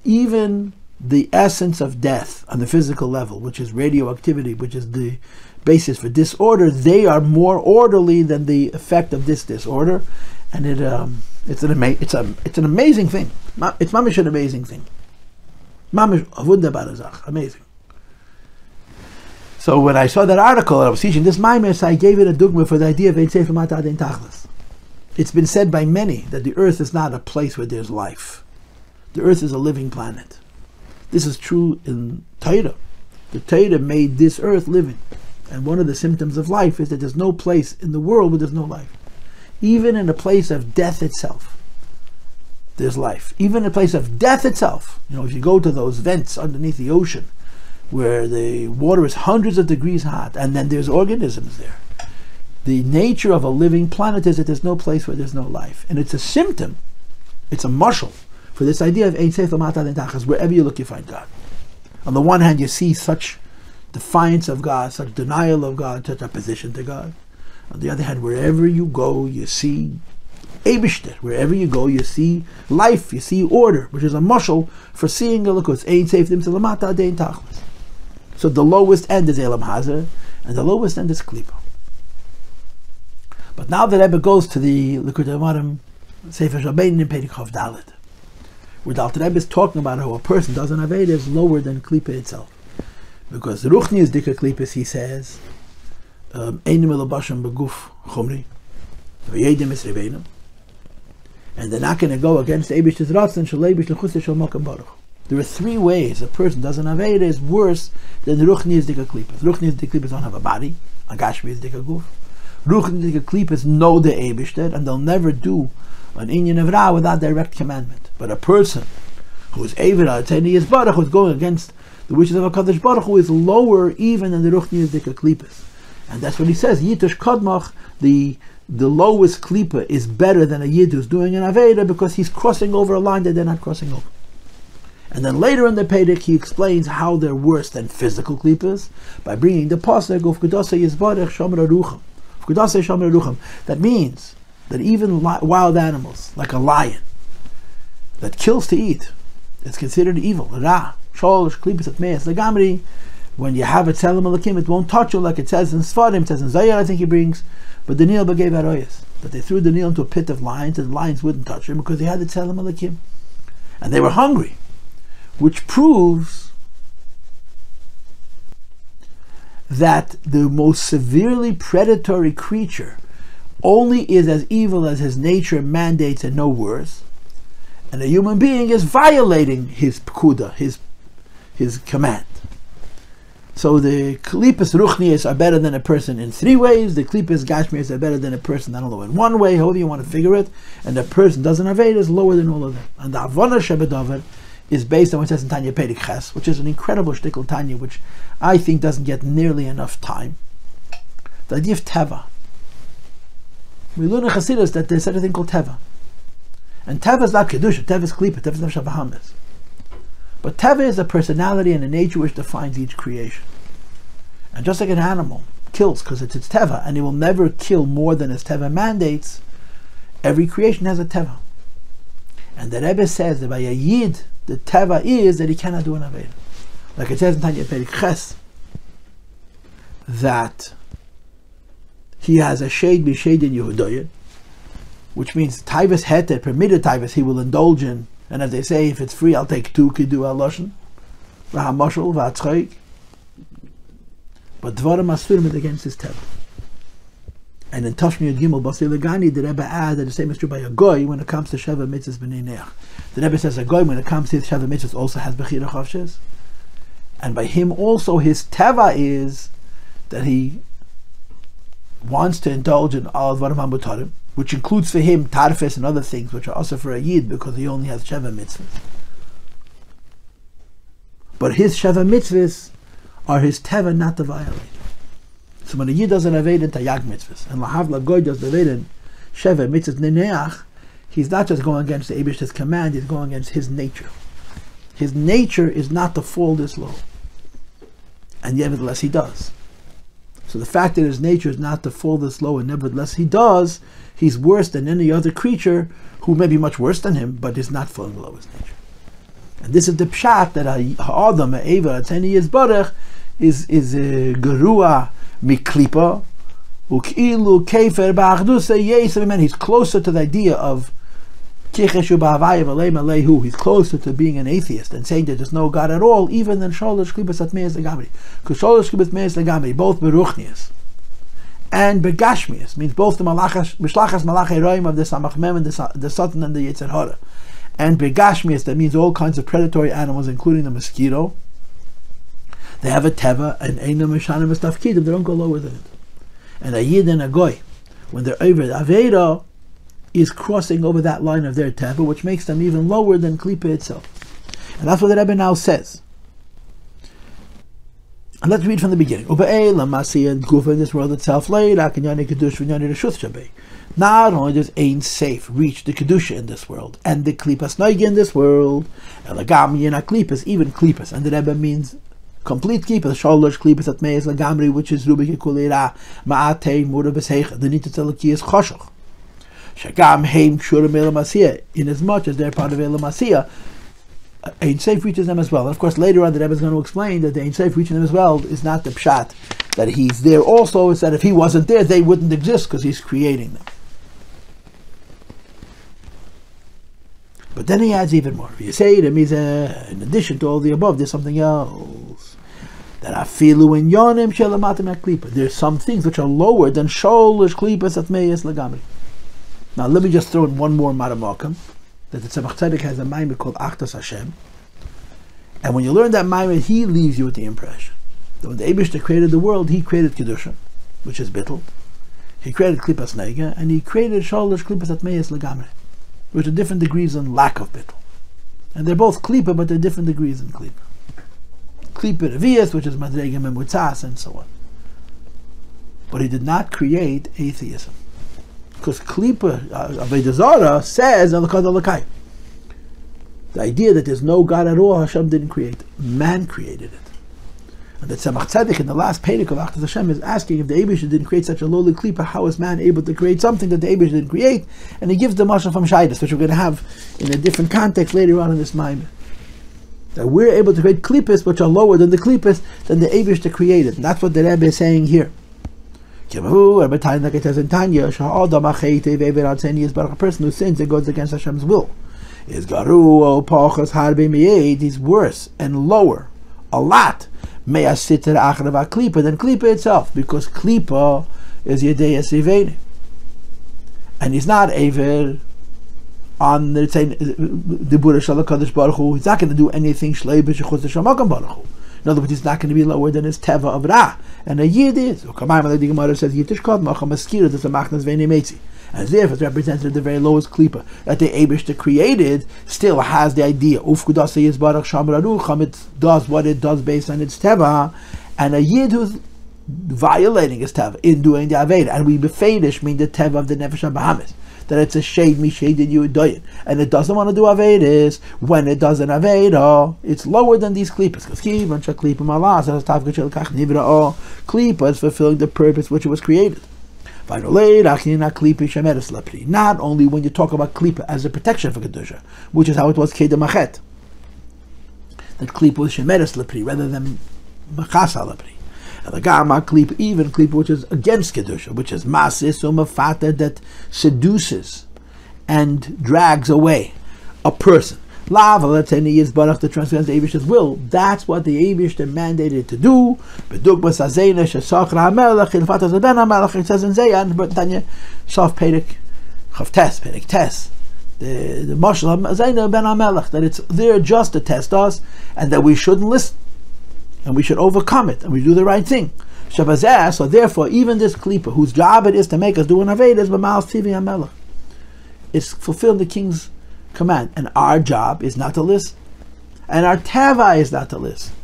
A: even the essence of death on the physical level, which is radioactivity, which is the basis for disorder, they are more orderly than the effect of this disorder, and it's an amazing thing. It's mamish an amazing thing. Mamish, a wunderbare Sache, amazing. So when I saw that article and I was teaching this Mamer, so I gave it a dogma for the idea of encompasses lamata ad encompasses. It's been said by many that the earth is not a place where there's life. The earth is a living planet. This is true in Torah. The Torah made this earth living. And one of the symptoms of life is that there's no place in the world where there's no life. Even in a place of death itself, there's life. Even in a place of death itself. If you go to those vents underneath the ocean, where the water is hundreds of degrees hot, and then there's organisms there. The nature of a living planet is that there's no place where there's no life. And it's a symptom, it's a mushal for this idea of encompasses lamata ad encompasses. Wherever you look, you find God. On the one hand, you see such defiance of God, such denial of God, such opposition to God. On the other hand, wherever you go, you see Eibishter. Wherever you go, you see life, you see order, which is a mushal for seeing the lukus. Encompasses lamata ad encompasses. So the lowest end is Elam Hazer, and the lowest end is Klipa. But now the Rebbe goes to the Likutei Amarim, Sefer Shabbein in Perek Chav Dalet, where the Alter Rebbe is talking about how a person does an Aveda is lower than Klipa itself. Because the Ruchni is Dika Klipas, he says, Einim elabashim beguf chumri, v'yedim es rebeinu, and they're not going to go against Eibish's Ratzon, Shal Eibish L'chusay Shal Malkam Baruch. There are three ways a person does an Aveda is worse than the Ruchni is Dika Klipas. Ruchni is Dika Klipas don't have a body, a Gashmi is Dika Guf. Ruchni Dika Klipas know the Eibishter, and they'll never do an Inyan of Ra without direct commandment. But a person who is Eivira, Tzeni is Baruch, who is going against the wishes of HaKadosh Baruch Hu, is lower even than the Ruchni is Dika Klipas. And that's what he says, Yitush Kodmach, the lowest Klipa is better than a Yid who's doing an Aveda because he's crossing over a line that they're not crossing over. And then later in the Perek he explains how they're worse than physical Klipas by bringing the Pasuk of Kedasa Yizbarech Shomer Arucham. That means that even wild animals, like a lion, that kills to eat, is considered evil. Ra, Sholosh, Klipas, Atmeas, Legamri. When you have a Tzelem Elokim, it won't touch you, like it says in Sfarim, it says in Zayar, I think he brings, but the Nil Bagay Aroyas, that they threw the Nil into a pit of lions, and the lions wouldn't touch him because they had the Tzelem Elokim. And they were hungry, which proves that the most severely predatory creature only is as evil as his nature mandates and no worse, and a human being is violating his pekuda, his command. So the klipas ruchnias are better than a person in three ways, the klipas gashmias are better than a person, I don't know, in one way, however you want to figure it, and the person doesn't have it is lower than all of them. And the avona shebedover is based on what it says in Tanya Perek Ches, which is an incredible shtickle Tanya, which I think doesn't get nearly enough time. The idea of Teva. We learn in Chassidus that there's such a thing called Teva. And Teva is not Kedusha, Teva is Klipa, Teva is not Shabbahamis. But Teva is a personality and a nature which defines each creation. And just like an animal kills because it's its Teva, and it will never kill more than its Teva mandates, every creation has a Teva. And the Rebbe says that by a Yid, the Teva is that he cannot do an Aveda. Like it says in Tanya Perek Ches, that he has a shade b'shade in Yehudoyed, which means Taivas Heter, permitted Taivas, he will indulge in. And as they say, if it's free, I'll take two Kidu Al-Loshen, V'ha-Moshel, V'ha-Tzchoik. But Dvarim Asurim is against his Teva. And in Tashmi Yud Basi Legani, the Rebbe adds that the same is true by a Goy when it comes to Sheva Mitzvahs B'nei Neach. The Rebbe says a Goy when it comes to his Sheva Mitzvahs also has Bechira Chavshes. And by him also his Teva is that he wants to indulge in Al Dvarim HaMutarim, which includes for him Tarfes and other things which are also for a Yid because he only has Sheva Mitzvahs. But his Sheva Mitzvahs are his Teva not to violate. So when a Yid does an Aved in Tayag Mitzvahs, and Lahav Lagoy does the Aved in Sheva Mitzvahs Neneach, he's not just going against the Eibishter's command, he's going against his nature. His nature is not to fall this low. And nevertheless he does. So the fact that his nature is not to fall this low, and nevertheless he does, he's worse than any other creature who may be much worse than him, but is not falling below his nature. And this is the pshat that ha'adam ha'eva atzeni yizbarech is gerua miklipa ukilu kefer ba'achdus yeis. He's closer to the idea of He's closer to being an atheist and saying that there's no God at all, even than Sholosh Klipos Atmeis Legamri. Because Sholosh Klipos Atmeis Legamri, both Beruchnias and Begashmias, means both the Mishlachas Malachei Roim of the Samachmem and the Satan and the Yetzer Hara. And Begashmias, that means all kinds of predatory animals, including the mosquito. They have a teva, and Einam Mishanim Estafkidim, they don't go lower than it. And a Yid and a Goy, when they're over Aveda, is crossing over that line of their teva, which makes them even lower than Klipa itself. And that's what the Rebbe now says. And let's read from the beginning. In this world itself, not only does Ein Seif reach the Kedusha in this world, and the Klipas Noige in this world, Klipas, even Klipas, and the Rebbe means complete Klipas, Sholosh Klipas Atmeis Lagamri, which is Rubik Kulira, Ma'ate, Mura Beshecha, the Nitatalaki is Choshach. Shagam Heim Shura Mela Masiyah, in as much as they're part of Ela Masiyah, Ein Seif reaches them as well. And of course, later on, the Rebbe is going to explain that the Ein Seif reaching them as well is not the pshat that he's there also, it's that if he wasn't there, they wouldn't exist because he's creating them. But then he adds even more. If you say to me, in addition to all the above, there's something else. That afilu in yonim shelamatim aklipa. There's some things which are lower than sholish klipas atmeyes lagamri. Now let me just throw in one more maramakam, that the Tzemach Tzedek has a Mamer called Achtas Hashem. And when you learn that Mamer, he leaves you with the impression that when the Eibishter created the world, he created Kedusha, which is Bittul. He created Klipas Neiga, and he created Sholosh Klipas Atmeyes Lagamri, which are different degrees in lack of Bittul. And they're both Klipa, but they're different degrees in Klipa. Klipa Revias, which is Madrega Memutzas, and so on. But he did not create atheism. Because Klipa, Avodah Zarah, says, the idea that there's no God at all, Hashem didn't create. Man created it. And that Tzemach Tzedek in the last Perek of Achtas Hashem is asking if the Eibishter didn't create such a lowly Klipa, how is man able to create something that the Eibishter didn't create? And he gives the mashal from Shaidas, which we're going to have in a different context later on in this Mamer. That we're able to create Klipas which are lower than the Klipas than the Eibishter created. And that's what the Rebbe is saying here. Like it says in Tanya, a person who sins and goes against Hashem's will is garu pachas harbe miyed. He's worse and lower a lot than Klipa itself, because Klipa is Yedei Esiveni, and he's not Aver on the Bura Shalakadosh Baruch Hu. He's not going to do anything Shlei b'shechutz Shamakam Baruch Hu. In other words, he's not going to be lower than his teva of Ra. And a Yid is. The Gemara says, as if it's represented at the very lowest klipa that the Eibishter created still has the idea. It does what it does based on its teva. And a Yid who's violating his teva in doing the Aveda. And we befedish mean the teva of the Nefesh HaBahamis. That it's a shade, mishaded you doing, and it doesn't want to do Avedas. When it does an Aveda, it's lower than these klipas. Because klipa is fulfilling the purpose which it was created. Not only when you talk about klipa as a protection for Kedusha, which is how it was Kedamachet, that klipa was shemeres lepri rather than machasa lepri. And the Gama Klipa, even Klipa which is against Kedusha, which is Masis Umafata, that seduces and drags away a person. Lava, let's say, is Barach to transgress the Eibishter's will. That's what the Eibishter mandated to do. It says in Zayan, Tanya, Sof Perek, Chavtes, Perek Tes. The Moshe Zayna ben HaMelech, that it's there just to test us, and that we shouldn't listen. And we should overcome it, and we do the right thing. So therefore, even this klipa, whose job it is to make us do an aveda, is b'maal tivi hamelech. It's fulfilling the king's command, and our job is not to listen, and our teva is not to listen.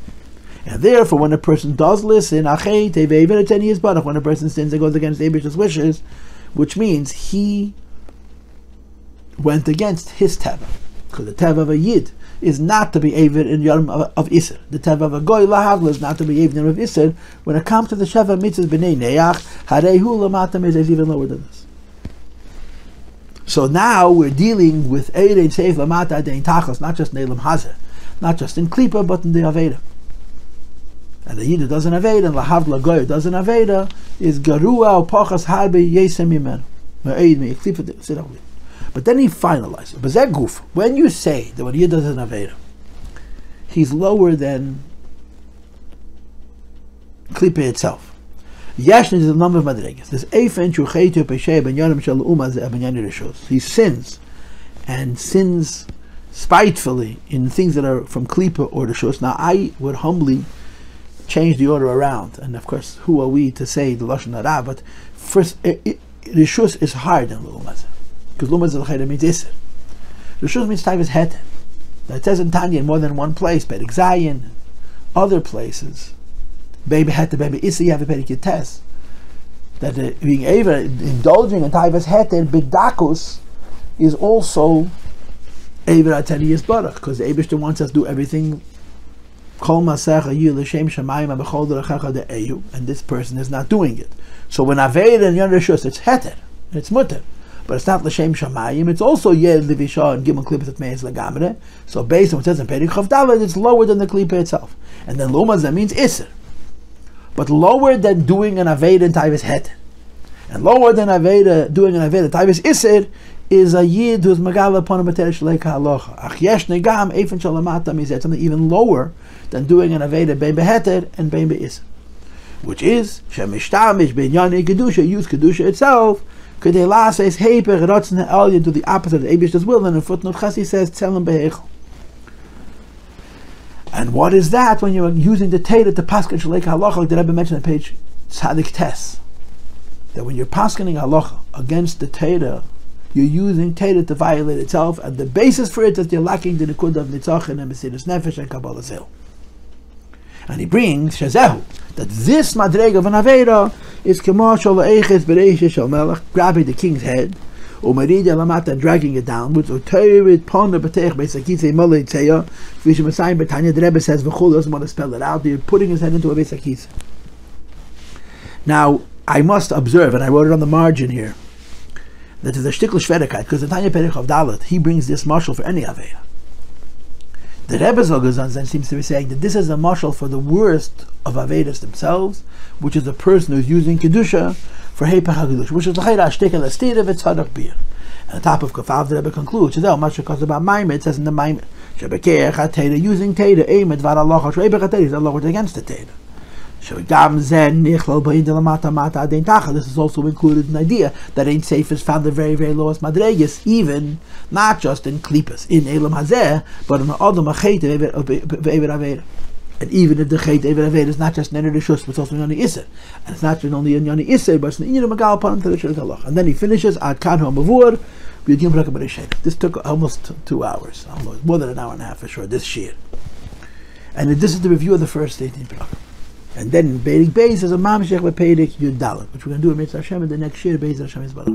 A: And therefore, when a person does listen, when a person sins and goes against the Eibishter's wishes, which means he went against his teva, because the teva of a yid is not to be avid in Yom of Isser. The teva of a goy lahavla is not to be avid in Yom of Isser. When it comes to the Sheva mitzvahs b'nei neach, harehu lamatam is even lower than this. So now we're dealing with Eirei Seif Lamata Dein Tachos, not just Nelam Hazeh, not just in Klipa, but in the Aveda. And the Yid does an Aveda, and Lahavla Goy does an Aveda, is Garua or Pachas Harbe Yesem Yimenu. But then he finalizes. B'zeh guf, when you say that when Yid does an Aveda, he's lower than Klipa itself. Yashna is the number of madregas. There's Eifen Shuchetu Peshe Ben Yonim Shal Uma Ze Ben Yoni Rishos. He sins, and sins spitefully in things that are from Klipa or Rishos. Now I would humbly change the order around, and of course, who are we to say the Lashon Hara? But first, Rishos is higher than Lulumaz, because Lulumaz means Isser. Rishos means Taivas Het. That says in Tanya in more than one place, Perek Zayin, other places. Baby Het, baby Isser, you have a Perek Yates. That being able, indulging in Taivas Het and Bigdakus is also Ever Atani Baruch, because the Eibishter wants us to do everything. And this person is not doing it. So when Aveda and Yon Rishus, it's Heter, it's Mutter. But it's not L'Shem Shamayim, it's also Yed Levisha and Gimel Klippet at Meis Legamre. So based on what it says in Perek Chav Dalet, it's lower than the Klippa itself. And then Lumaz, that means Isser. But lower than doing an Aveda and Taivas Heter. And lower than Aveda, doing an Aveda and Taivas Isser, is a Yid who's Magala upon a Mater Shalei Ka'alocha. Ach yesh negam, Eifen Shalamata means that something even lower than doing an Aveda Bein Beheter and Bein Be'isr. Which is, Shemishtamish Bein Yoni Kedusha, use Kedusha itself, Kedei La says, Heiper, Rotzen Ha'elyon, to the opposite of the Eibishter's will, and in footnote Chassi says, Tzelem Behechel. And what is that when you're using the Teda to Paskin Shalei Ka'alocha, like the Rebbe mentioned on page Tzadik Tes? That when you're Paskining Halacha against the Teda, you're using Teda to violate itself, and the basis for it is that you're lacking the Nikud of Nitzochen and Mesiras Nefesh and Kabbalah Zil. And he brings Shazehu, that this Madreg of an Aveda is Kemashal Eiches Bereish Shal Melech, grabbing the king's head, Umaridi Lamata and dragging it downwards, or Teirid Ponder Betech Beisakitze Molei Tzeya, Vishim Asayim Betanya, the Rebbe says, V'chul doesn't want to spell it out, you're putting his head into a Beisakitze. Now, I must observe, and I wrote it on the margin here, that is a shtikl shvedekite, because in Tanya Perek Chav Dalet, he brings this mashal for any Aveda. The Rebbe Zogazan then seems to be saying that this is a mashal for the worst of Avedas themselves, which is the person who's using Kedusha for Heipach HaKedusha, which is the Chayra Ashtik El-Estir of Tzadok Bir. And on top of Kafav, the Rebbe concludes, about Mamer, it says in the Mamer, Shebekeach HaTeira, using Teira, Eimet Var Allah, Shebekeach HaTeira, is Allah against the Teira. This is also included in the idea that Ein Seif is found the very, very lowest madregas, even not just in Klipas, in Elam Hazeh, but in the Adam Achet of Ever Aveda. And even if the Chet Ever Aveda is not just in Ner Rishus, but it's also in Yoni Isser. And it's not only in Yoni Isser, but it's in Yoni Magal upon the Shul Kalach. And then he finishes Ad Kan HaMavur, this took almost 2 hours, almost more than an hour and a half for sure, this Shir. And this is the review of the first 18 Perakim. And then Perek Beis is a Mamshech with Perek Yud Dalet, which we're going to do in Mesiras Hashem in the next year. Beis HaShem is Baruch.